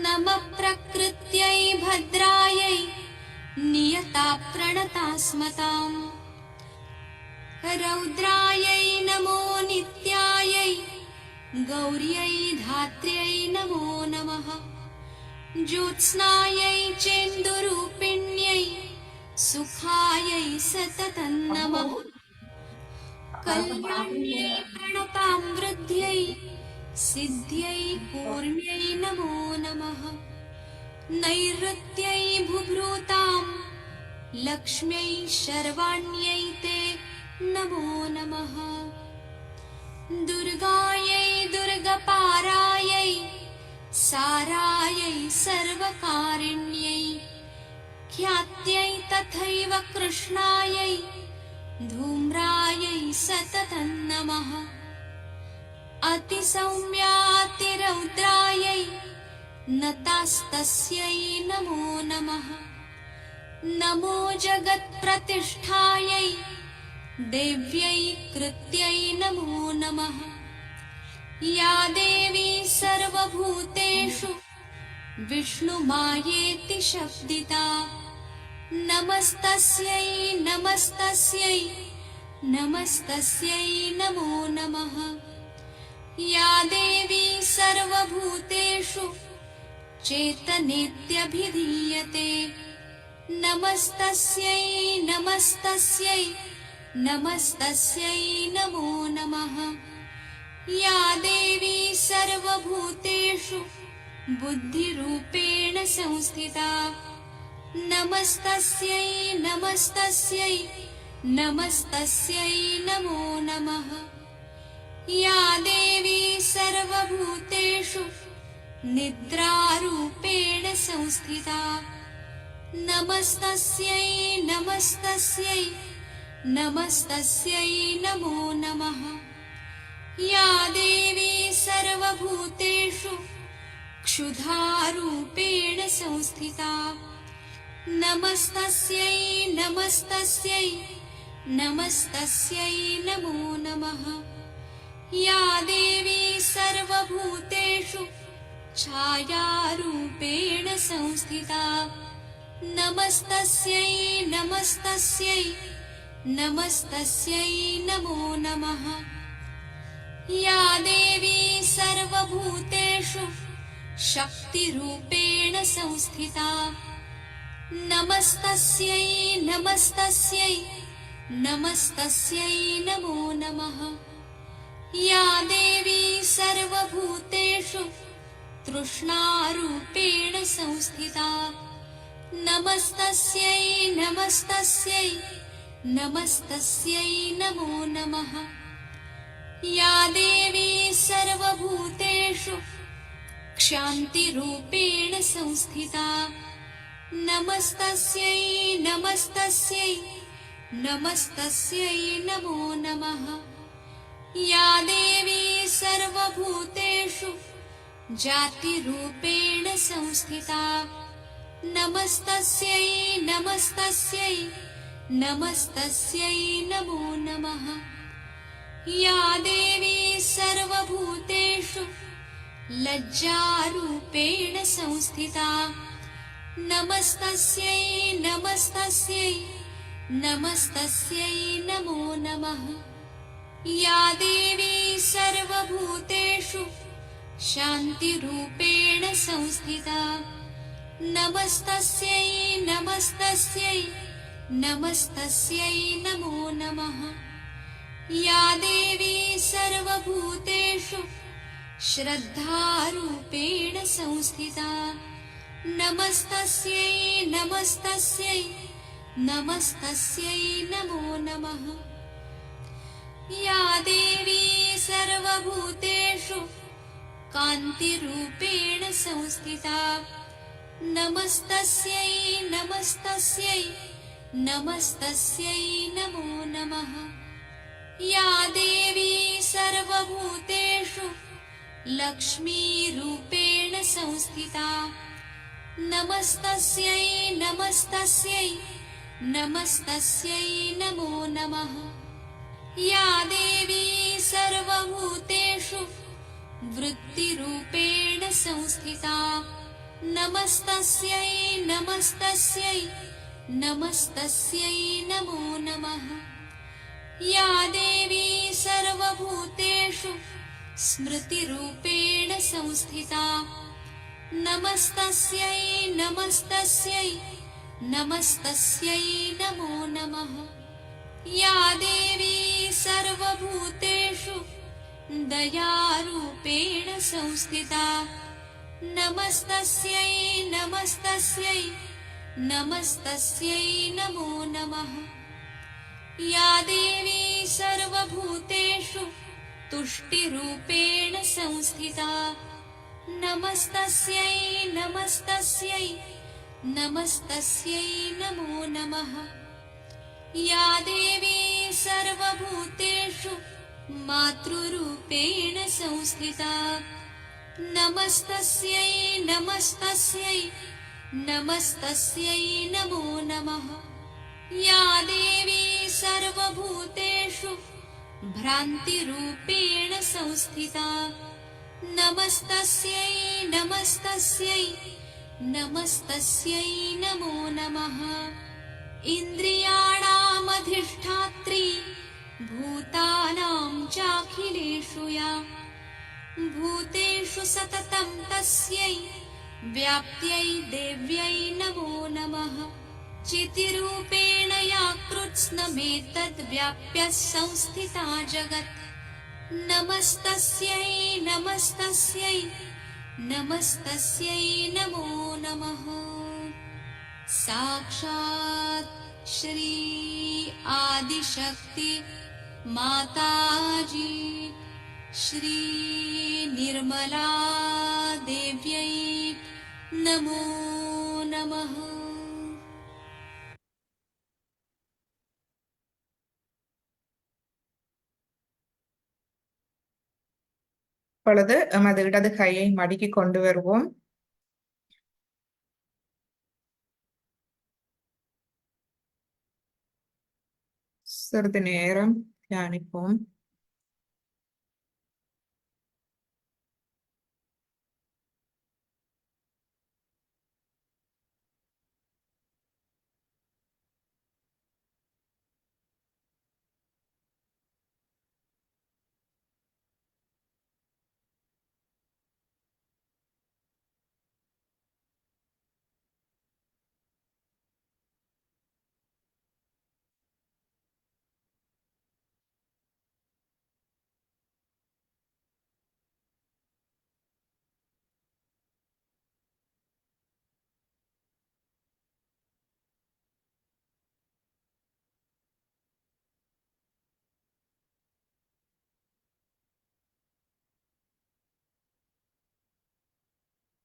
नमः प्रकृत्यै भद्रायै नियता प्रणतास्मताम्। रौद्रायै नमो नित्यायै गौर्यै धात्र्यै नमो नमः। ज्योत्स्नायै चेन्दुरूपिण्यै सुखायै सततं नमः। कल्याण्यै प्रणतां वृद्ध्यै सिद्ध्यै कूर्म्यै नमो नमः। नैऋत्यै बुभ्रूतां लक्ष्म्यै शर्वाण्यै ते नमो नमः। दुर्गायै दुर्गपारायै सारायै सर्वकारिण्यै ख्यात्यै तथैव कृष्णायै धूम्रायै सततं नमः। अतिसौम्यातिरौद्रायै नतास्तस्यै नमो नमः। नमो जगत्प्रतिष्ठायै देव्यै कृत्यै नमो नमः। या देवी सर्वभूतेषु विष्णुमायेति शब्दिता नमस्तस्यै नमस्तस्यै नमस्तस्यै नमो नमः। या देवी सर्वभूतेषु चेतनेत्यभिधीयते नमस्तस्यै नमस्तस्यै नमस्तस्यै नमो नमः। या देवी सर्वभूतेषु बुद्धिरूपेण संस्थिता नमस्तस्यै नमस्तस्यै नमस्तस्यै नमो नमः। या देवी सर्वभूतेषु निद्रारूपेण संस्थिता नमस्तस्यै नमस्तस्यै नमस्तस्यै नमो नमः। या देवी सर्वभूतेषु क्षुधारूपेण संस्थिता नमस्तस्यै नमस्तस्यै नमस्तस्यै नमो नमः। या देवी सर्वभूतेषु छायारूपेण संस्थिता नमस्तस्यै नमस्तस्यै नमस्तस्यै नमो नमः। या देवी सर्वभूतेषु शक्तिरूपेण संस्थिता नमस्तस्यै नमस्तस्यै नमस्तस्यै नमो नमः। या देवी सर्वभूतेषु तृष्णारूपेण संस्थिता नमस्तस्यै नमस्तस्यै नमस्तस्यै नमो नमः। या देवी सर्वभूतेषु क्षान्तिरूपेण संस्थिता नमस्तस्यै नमस्तस्यै नमस्तस्यै नमो नमः या देवी सर्वभूतेषु जातिरूपेण संस्थिता नमस्तस्यै नमस्तस्यै नमस्तस्यै नमो नमः या देवी सर्वभूतेषु लज्जारूपेण संस्थिता नमस्तस्यै नमस्तस्यै नमस्तस्यै नमो नमः या देवी सर्वभूतेषु शान्तिरूपेण संस्थिता नमस्तस्यै नमस्तस्यै नमस्तस्यै नमो नमः या देवी सर्वभूतेषु श्रद्धारूपेण संस्थिता नमस्तस्यै नमस्तस्यै नमस्तस्यै नमो नमः या देवी सर्वभूतेषु कान्तिरूपेण संस्थिता नमस्तस्यै नमस्तस्यै नमस्तस्यै नमो नमः या देवी सर्वभूतेषु लक्ष्मीरूपेण संस्थिता नमस्तस्यै नमस्तस्यै नमस्तस्यै नमो नमः या देवी सर्वभूतेषु वृत्तिरूपेण संस्थिता नमस्तस्यै नमस्तस्यै नमस्तस्यै नमो नमः या देवी सर्वभूतेषु स्मृतिरूपेण संस्थिता नमस्तस्यै नमस्तस्यै नमस्तस्यै नमो नमः या देवी सर्वभूतेषु दयारूपेण संस्थिता नमस्तस्यै नमस्तस्यै नमस्तस्यै नमो नमः या देवी सर्वभूतेषु तुष्टिरूपेण संस्थिता नमस्तस्यै नमस्तस्यै नमस्तस्यै नमो नमः या देवी सर्वभूतेषु मातृरूपेण संस्थिता नमस्तस्यै नमस्तस्यै नमस्तस्यै नमो नमः या देवी सर्वभूतेषु भ्रान्तिरूपेण संस्थिता नमस्तस्यै नमस्तस्यै नमस्तस्यै नमो नमः इन्द्रियाणामधिष्ठात्री भूतानां चाखिलेषु या भूतेषु सततं तस्यै व्याप्त्यै देव्यै नमो नमः चितिरूपेण या कृत्स्नमेतद्व्याप्य संस्थिता जगत् नमस्तस्यै नमस्तस्यै नमस्तस्यै नमो नमः साक्षात् श्री आदिशक्ति माताजी श्री निर्मला देव्यै नमो नमः இப்பொழுது எமது இடது கையை மடக்கி கொண்டு வருவோம். சிறிது நேரம் தியானிப்போம்.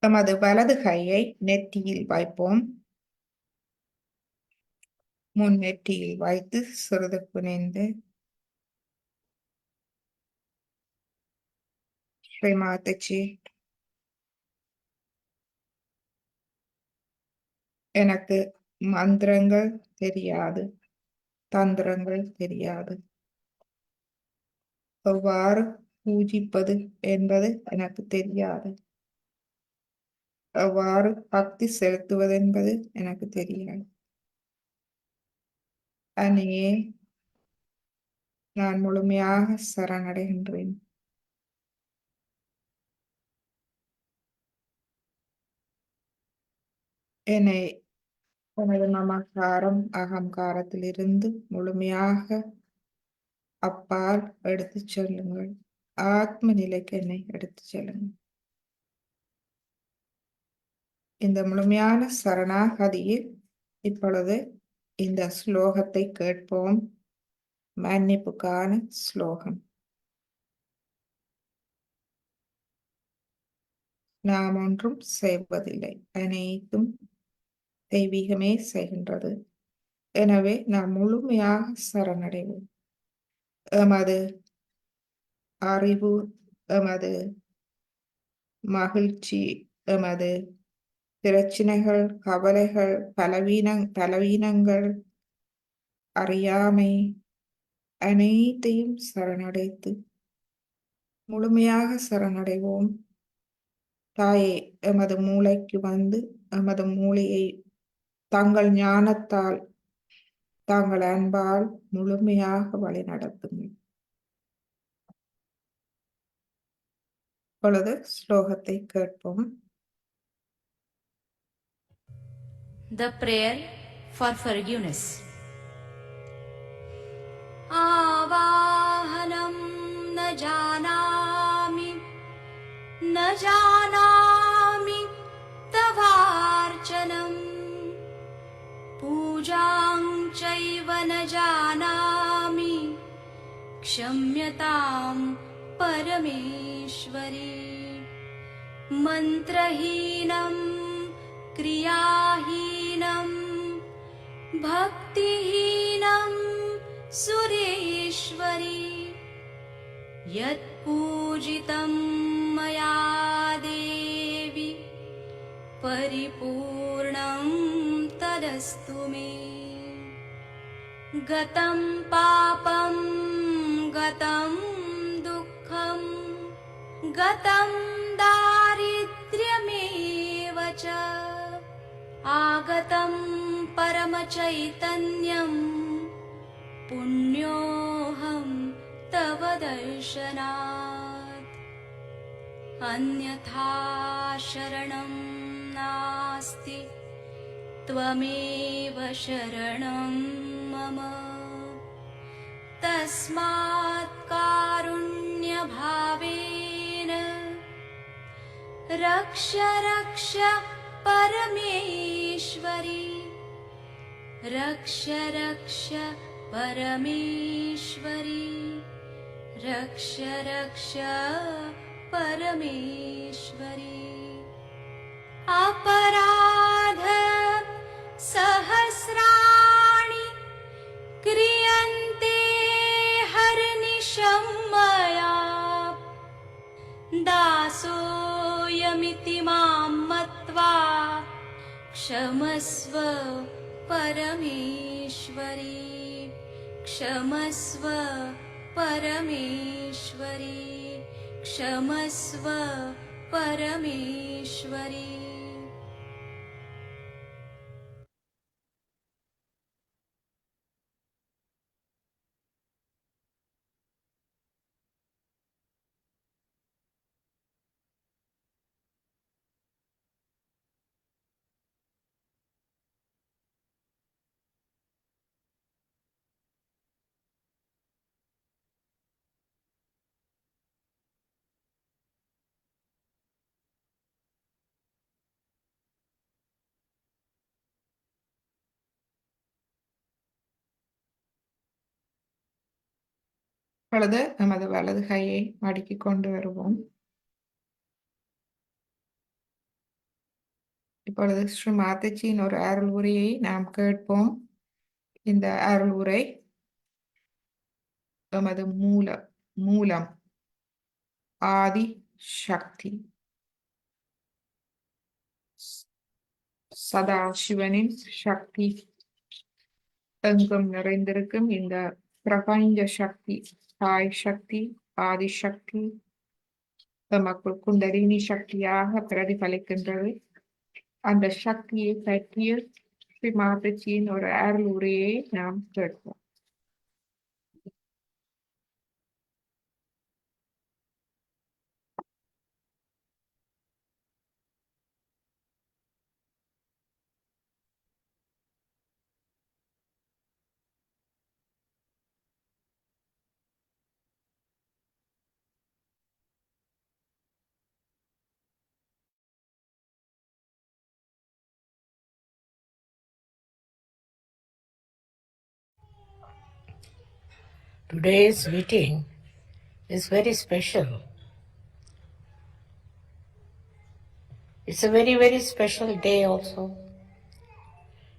எமது வலது கையை நெற்றியில் வைப்போம். முன் நெற்றியில் வைத்து சிறிது குனிந்து ஸ்ரீமாதஜி, எனக்கு மந்திரங்கள் தெரியாது, தந்திரங்கள் தெரியாது. எவ்வாறு பூஜிப்பது என்பது எனக்கு தெரியாது. எவ்வாறு பக்தி செலுத்துவது என்பது எனக்கு தெரியாது. அன்னையே, நான் முழுமையாக சரணடைகின்றேன். என்னை எனது மமகாரம், அகங்காரத்திலிருந்து முழுமையாக அப்பால் எடுத்துச் செல்லுங்கள். ஆத்ம நிலைக்கு என்னை எடுத்துச் செல்லுங்கள். இந்த முழுமையான சரணாகதியில் இப்பொழுது இந்த ஸ்லோகத்தை கேட்போம். மன்னிப்புக்கான ஸ்லோகம். நாம் ஒன்றும் செய்வதில்லை, அனைத்தும் தெய்வீகமே செய்கின்றது. எனவே நாம் முழுமையாக சரணடைவோம். எமது அறிவு, எமது மகிழ்ச்சி, எமது பிரச்சனைகள், கவலைகள், பலவீனங்கள், அறியாமை அனைத்தையும் சரணடைத்து முழுமையாக சரணடைவோம். தாயே, எமது மூளைக்கு வந்து எமது மூளையை தங்கள் ஞானத்தால், தாங்கள் அன்பால் முழுமையாக வழிநடத்துங்கள். இப்பொழுது ஸ்லோகத்தை கேட்போம். The prayer for forgiveness. Avahanam na janami tavarchanam pujang chaiva na janami kshamyatam parameshwari mantrahinam क्रियाहीनं भक्तिहीनं Sureshwari यत्पूजितं मया देवी परिपूर्णं तदस्तु मे। गतं पापं गतं दुःखं गतं दारिद्र्यमेव च आगतं परमचैतन्यं पुण्योऽहं तव दर्शनात् अन्यथा शरणं नास्ति त्वमेव शरणं मम। तस्मात् कारुण्यभावेन रक्ष रक्ष परमेश्वरी रक्ष रक्ष परमेश्वरी रक्ष रक्ष परमेश्वरी। अपराध सहस्राणि क्रियन्ते हरनिशं मया दासोऽयमिति मां मत्वा क्षमस्व परमेश्वरी क्षमस्व परमेश्वरी क्षमस्व परमेश्वरी। இப்பொழுது நமது வலது கையை மடக்கி கொண்டு வருவோம். இப்பொழுது ஸ்ரீ மாதாஜியின் ஒரு அருள் உரையை நாம் கேட்போம். இந்த அருள் உரை எமது மூலம் ஆதி சக்தி சதாசிவனின் சக்தி எங்கும் நிறைந்திருக்கும் இந்த பிரபஞ்ச சக்தி, தாய் சக்தி, ஆதிசக்தி எமக்குள் குண்டலினி சக்தியாக பிரதிபலிக்கின்றது. அந்த சக்தியை பற்றிய ஸ்ரீ மாதாஜியின் ஒரு அருள் உரையை நாம் கேட்போம். Today's meeting is very special. It's a very, very special day also.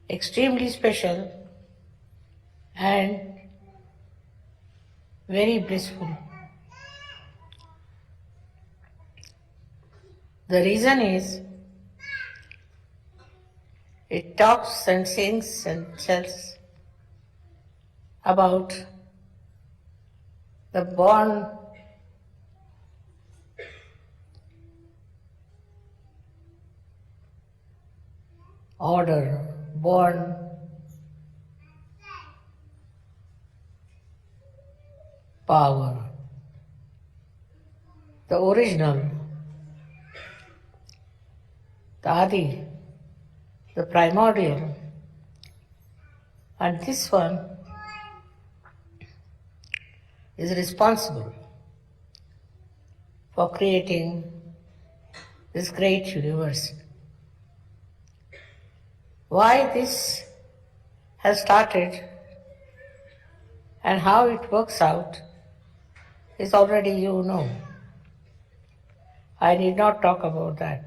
Extremely special and very blissful. The reason is it talks and sings and tells about the born order, born power, the original, the Adi, the primordial, and this one is responsible for creating this great universe. Why this has started and how it works out is already you know. I need not talk about that.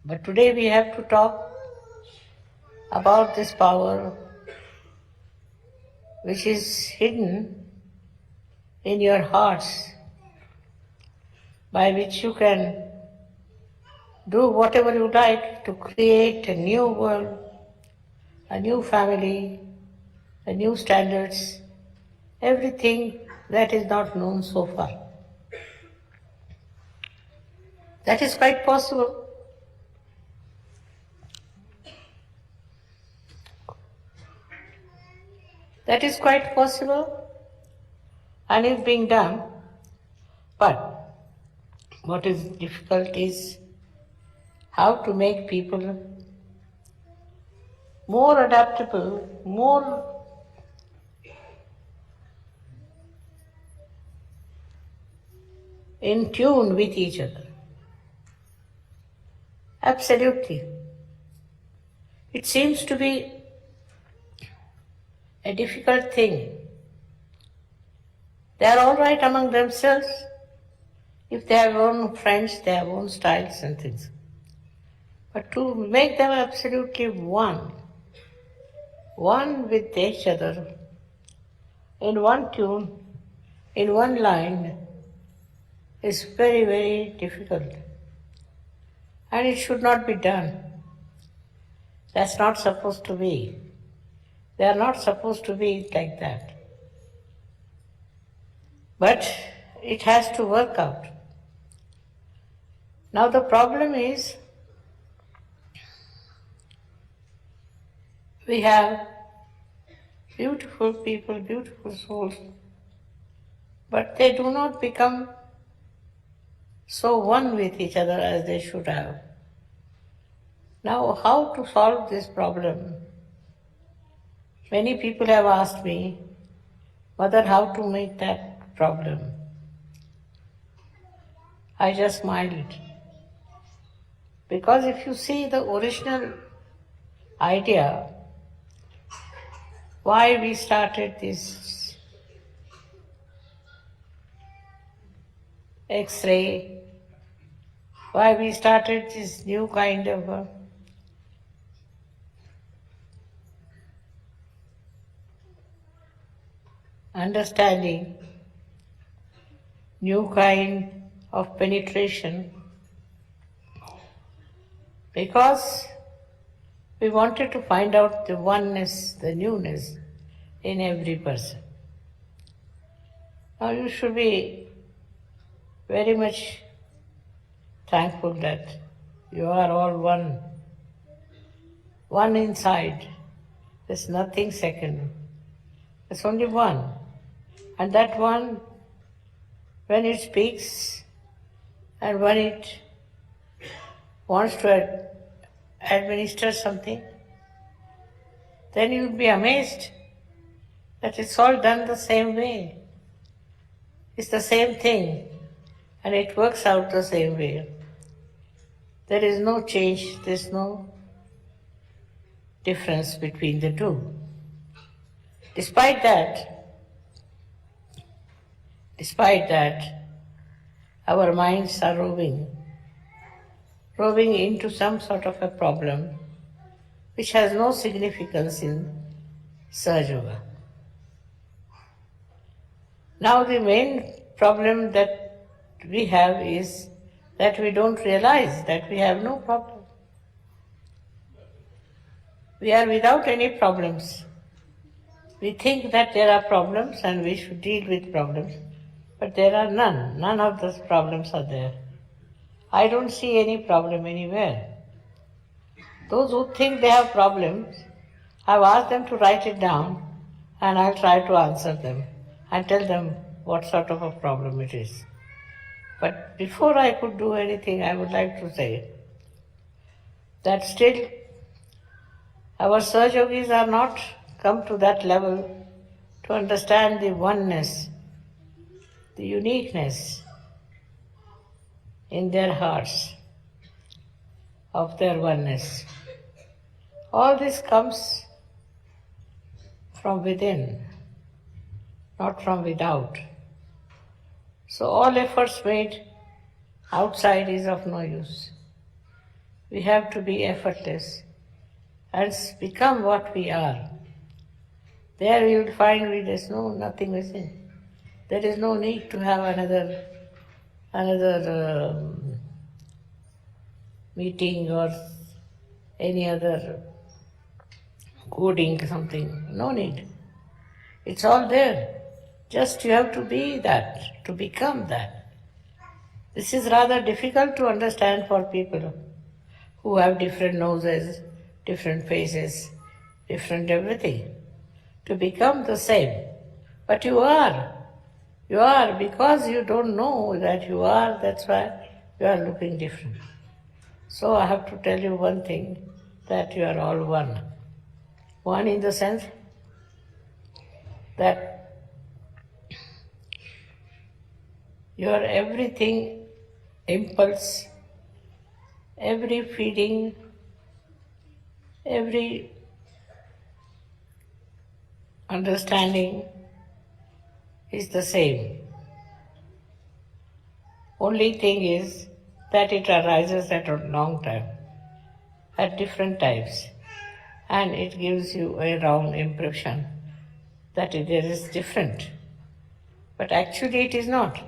But today we have to talk about this power which is hidden in your hearts, by which you can do whatever you like to create a new world, a new family, a new standards, everything that is not known so far. That is quite possible. That is quite possible and is being done. But what is difficult is how to make people more adaptable, more in tune with each other. Absolutely. It seems to be a difficult thing. They are all right among themselves. If they have own friends, they have own styles and things. But to make them absolutely one with each other, in one tune, in one line, is very, very difficult. And it should not be done. That's not supposed to be. They are not supposed to be like that. But it has to work out. Now the problem is, we have beautiful people, beautiful souls, but they do not become so one with each other as they should have. Now, how to solve this problem? Many people have asked me, Mother, how to make that problem? I just smiled. Because if you see the original idea, why we started this X-ray why we started this new kind of understanding, new kind of penetration, because we wanted to find out the oneness, the newness in every person. Now you should be very much thankful that you are all one inside. There's nothing second. There's only one. And that one, when it speaks and when it wants to administer something, then you'll be amazed that it's all done the same way. It's the same thing and it works out the same way. There is no change, there's no difference between the two. Despite that, our minds are roving into some sort of a problem which has no significance in Sahaja Yoga. Now the main problem that we have is that we don't realize that we have no problem. We are without any problems. We think that there are problems and we should deal with problems, but there are none. None of those problems are there. I don't see any problem anywhere. Those who think they have problems, I've asked them to write it down and I'll try to answer them and tell them what sort of a problem it is. But before I could do anything, I would like to say that still our Sahaja Yogis are not come to that level to understand the oneness, the uniqueness in their hearts of their oneness. All this comes from within, not from without. So all efforts made outside is of no use. We have to be effortless and become what we are. There you will find there's nothing within. There is no need to have another meeting or any other coding something. No need. It's all there. Just you have to be that, to become that. This is rather difficult to understand for people who have different noses, different faces, different everything. To become the same. But you are. You are because you don't know that you are, that's why you are looking different. So I have to tell you one thing, that you are all one. One in the sense that your everything, impulse, every feeling, every understanding is the same. Only thing is that it arises at a long time, at different times, and it gives you a wrong impression that it is different. But actually it is not.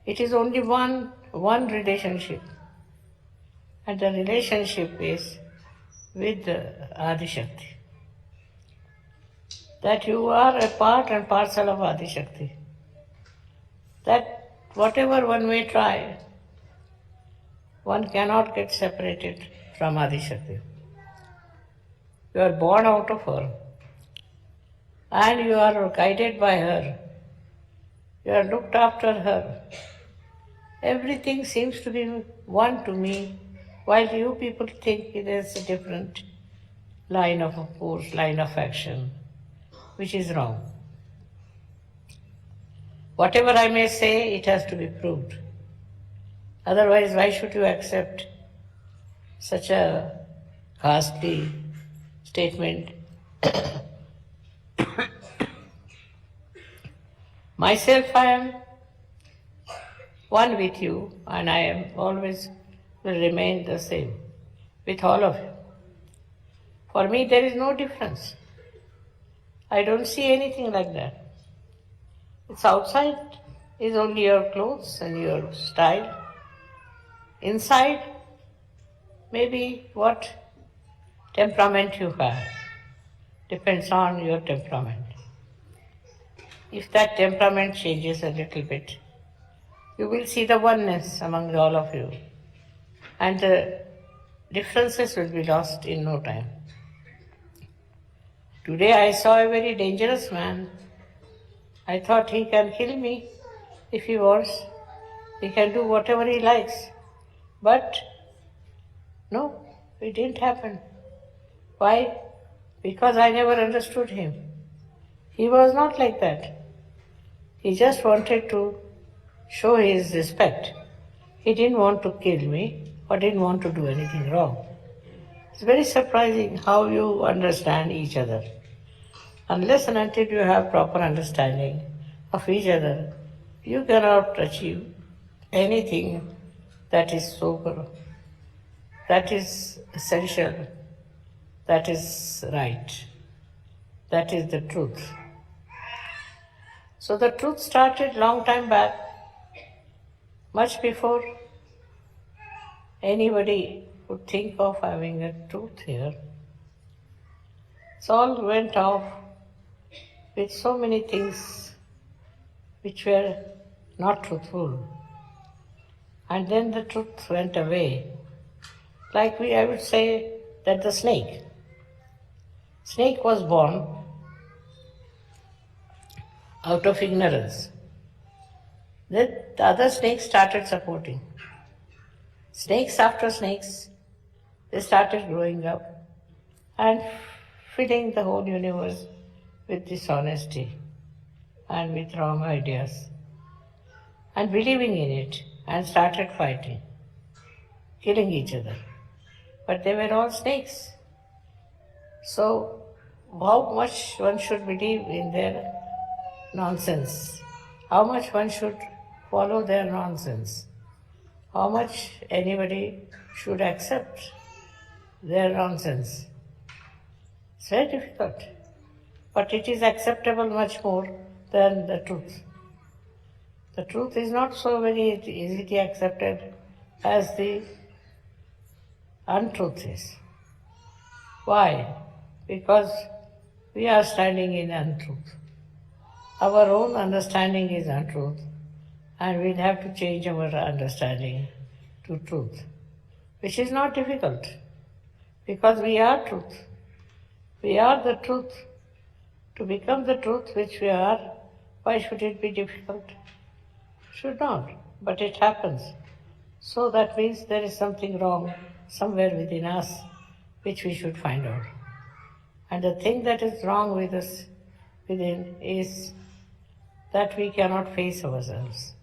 It is only one relationship, and the relationship is with Adi Shakti. That you are a part and parcel of Adi Shakti. That whatever one may try, one cannot get separated from Adi Shakti. You are born out of her, and you are guided by her. You are looked after her. Everything seems to be one to me, while you people think there's a different line of force, line of action, which is wrong. Whatever I may say, it has to be proved. Otherwise, why should you accept such a ghastly statement? Myself, I am one with you, and I am always will remain the same with all of you. For me, there is no difference. I don't see anything like that. It's outside is only your clothes and your style. Inside, maybe what temperament you have depends on your temperament. If that temperament changes a little bit, you will see the oneness among all of you, and the differences will be lost in no time. Today I saw a very dangerous man. I thought he can kill me if he wants. He can do whatever he likes. But no, it didn't happen. Why? Because I never understood him. He was not like that. He just wanted to show his respect. He didn't want to kill me or didn't want to do anything wrong. It's very surprising how you understand each other. Unless and until you have proper understanding of each other, you cannot achieve anything that is sober, that is essential, that is right, that is the truth. So the truth started long time back, much before anybody would think of having a truth here. It all went off with so many things which were not truthful. And then the truth went away. Like I would say that the snake was born out of ignorance. Then the other snakes started supporting. Snakes after snakes, they started growing up and filling the whole universe with dishonesty and with wrong ideas and believing in it, and started fighting, killing each other. But they were all snakes. So how much one should believe in their nonsense? How much one should follow their nonsense? How much anybody should accept their nonsense? It's very difficult. But it is acceptable much more than the truth. The truth is not so very easily accepted as the untruth is. Why? Because we are standing in untruth. Our own understanding is untruth, and we'll have to change our understanding to truth, which is not difficult, because we are truth. We are the truth. To become the truth which we are, why should it be difficult? Should not, but it happens. So that means there is something wrong somewhere within us which we should find out. And the thing that is wrong with us within is that we cannot face ourselves.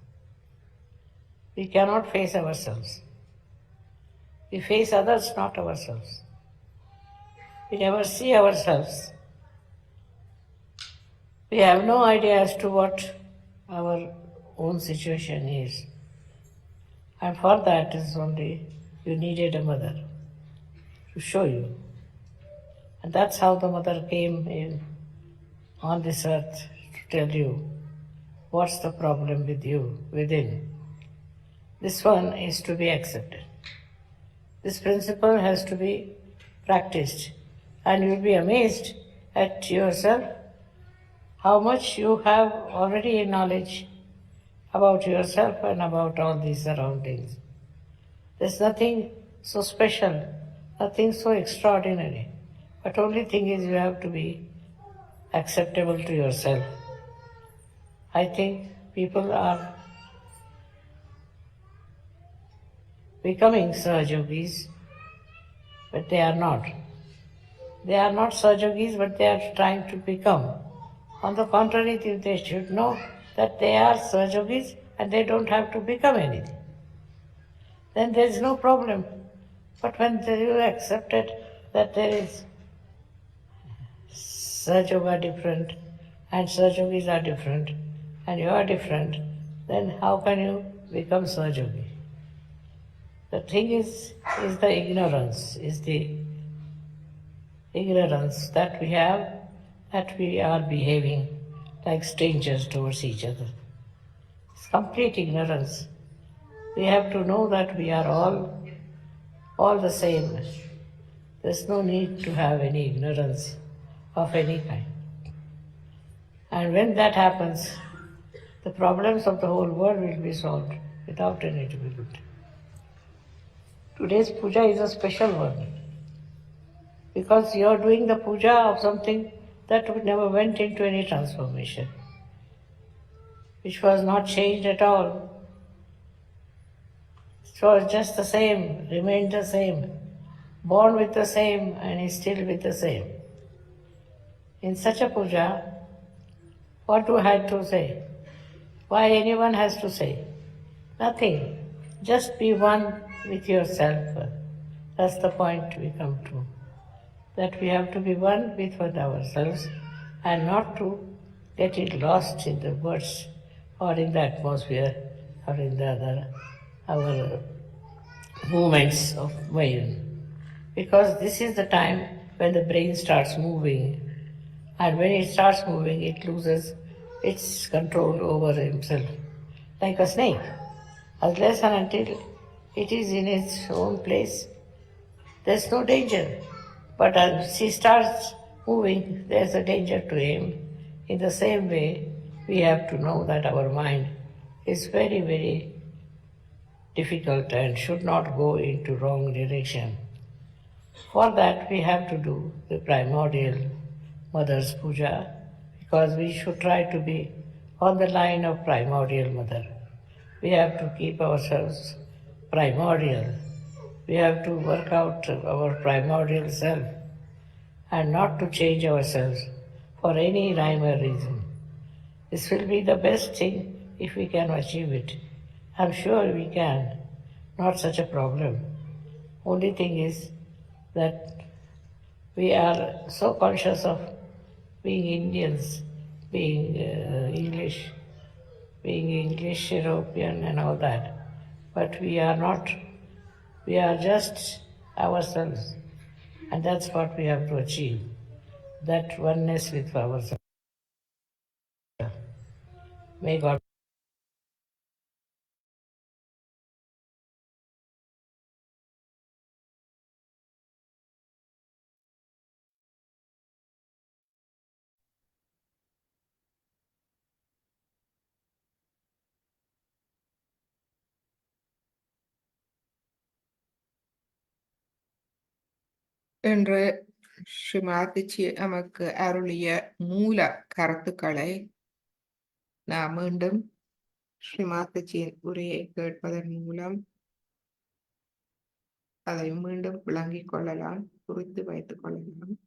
We cannot face ourselves. We face others, not ourselves. We never see ourselves. We have no idea as to what our own situation is. And for that is only you needed a mother to show you. And that's how the mother came in on this earth to tell you what's the problem with you within. This one is to be accepted. This principle has to be practiced, and you'll be amazed at yourself how much you have already in knowledge about yourself and about all these surroundings. There's nothing so special, nothing so extraordinary, but only thing is you have to be acceptable to yourself. I think people are becoming Sahajogis, but they are not. They are not Sahajogis, but they are trying to become. On the contrary, they should know that they are Sahajogis and they don't have to become anything. Then there is no problem. But when you accepted that there is Sahajoga different and Sahajogis are different and you are different, then how can you become Sahajogi? The thing is the ignorance, is the ignorance that we have, that we are behaving like strangers towards each other. It's complete ignorance. We have to know that we are all the same. There's no need to have any ignorance of any kind. And when that happens, the problems of the whole world will be solved without any difficulty. Today's puja is a special one because you are doing the puja of something that never went into any transformation, which was not changed at all. It was just the same, remained the same, born with the same, and is still with the same. In such a puja, what do I have to say? Why anyone has to say? Nothing. Just be one with yourself. That's the point we come to. That we have to be one with ourselves and not to get it lost in the words or in the atmosphere or in the other our movements of mind. Because this is the time when the brain starts moving, and when it starts moving, it loses its control over himself, like a snake. Unless and until it is in its own place, there's no danger. But as he starts moving, there's a danger to him. In the same way, we have to know that our mind is very, very difficult and should not go into wrong direction. For that, we have to do the primordial Mother's Puja, because we should try to be on the line of primordial Mother. We have to keep ourselves primordial. We have to work out our primordial self and not to change ourselves for any rhyme or reason. This will be the best thing if we can achieve it. I'm sure we can. Not such a problem. Only thing is that we are so conscious of being Indians, being English, European, and all that. But we are not, we are just ourselves. And that's what we have to achieve, that oneness with ourselves. May God. இன்று ஸ்ரீமாதிஜி நமக்கு அருளிய மூல கருத்துக்களை நாம் மீண்டும் ஸ்ரீமாதிஜியின் உரையை கேட்பதன் மூலம் அதை மீண்டும் விளங்கிக் கொள்ளலாம், புரிந்து வைத்துக் கொள்ளலாம்.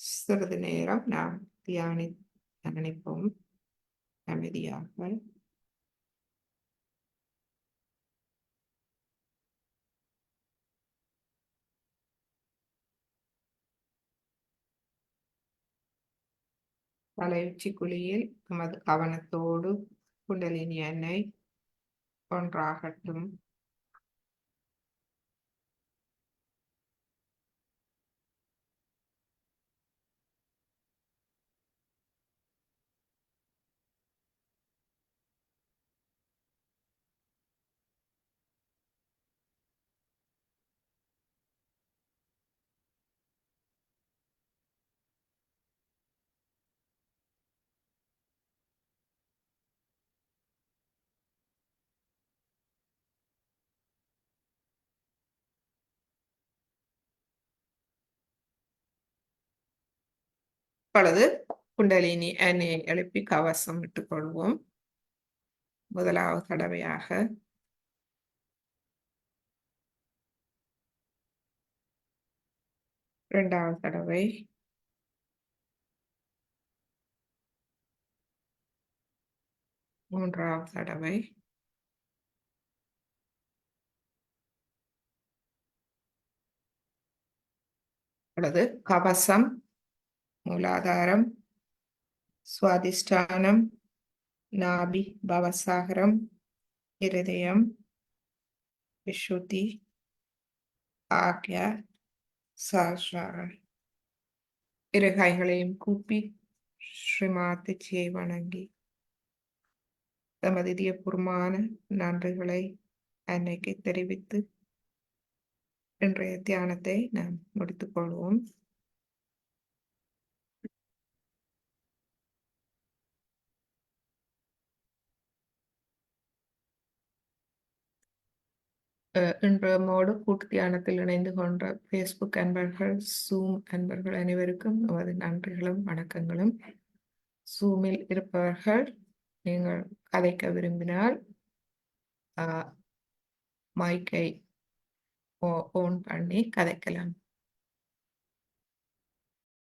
சிறிது நேரம் நாம் தியானிப்போம் அமைதியாக. தலையுச்சி குழியில் நமது கவனத்தோடு குண்டலினி எண்ணெய் ஒன்றாகட்டும். இப்பொழுது குண்டலினி எண்ணெயை எழுப்பி கவசம் இட்டுக் கொள்வோம். முதலாவது தடவையாக இரண்டாவது தடவை, மூன்றாவது தடவை, அல்லது கவசம், மூலாதாரம், சுவாதிஷ்டானம், நாபி, பவசாகரம், இருதயம், விஷுதி ஆகிய சஹஸ்ராரம். இரு கைகளையும் கூப்பி ஸ்ரீமாத்திச்சியை வணங்கி தமது இதயபூர்வமான நன்றிகளை அன்னைக்கு தெரிவித்து இன்றைய தியானத்தை நாம் முடித்துக் கொள்வோம். இன்று நம்மோடு கூட்டு தியானத்தில் இணைந்து கொண்ட ஃபேஸ்புக் அன்பர்கள், ஜூம் அன்பர்கள் அனைவருக்கும் நமது நன்றிகளும் வணக்கங்களும். ஜூமில் இருப்பவர்கள் நீங்கள் கதைக்க விரும்பினால் மைக்கை ஓன் பண்ணி கதைக்கலாம்.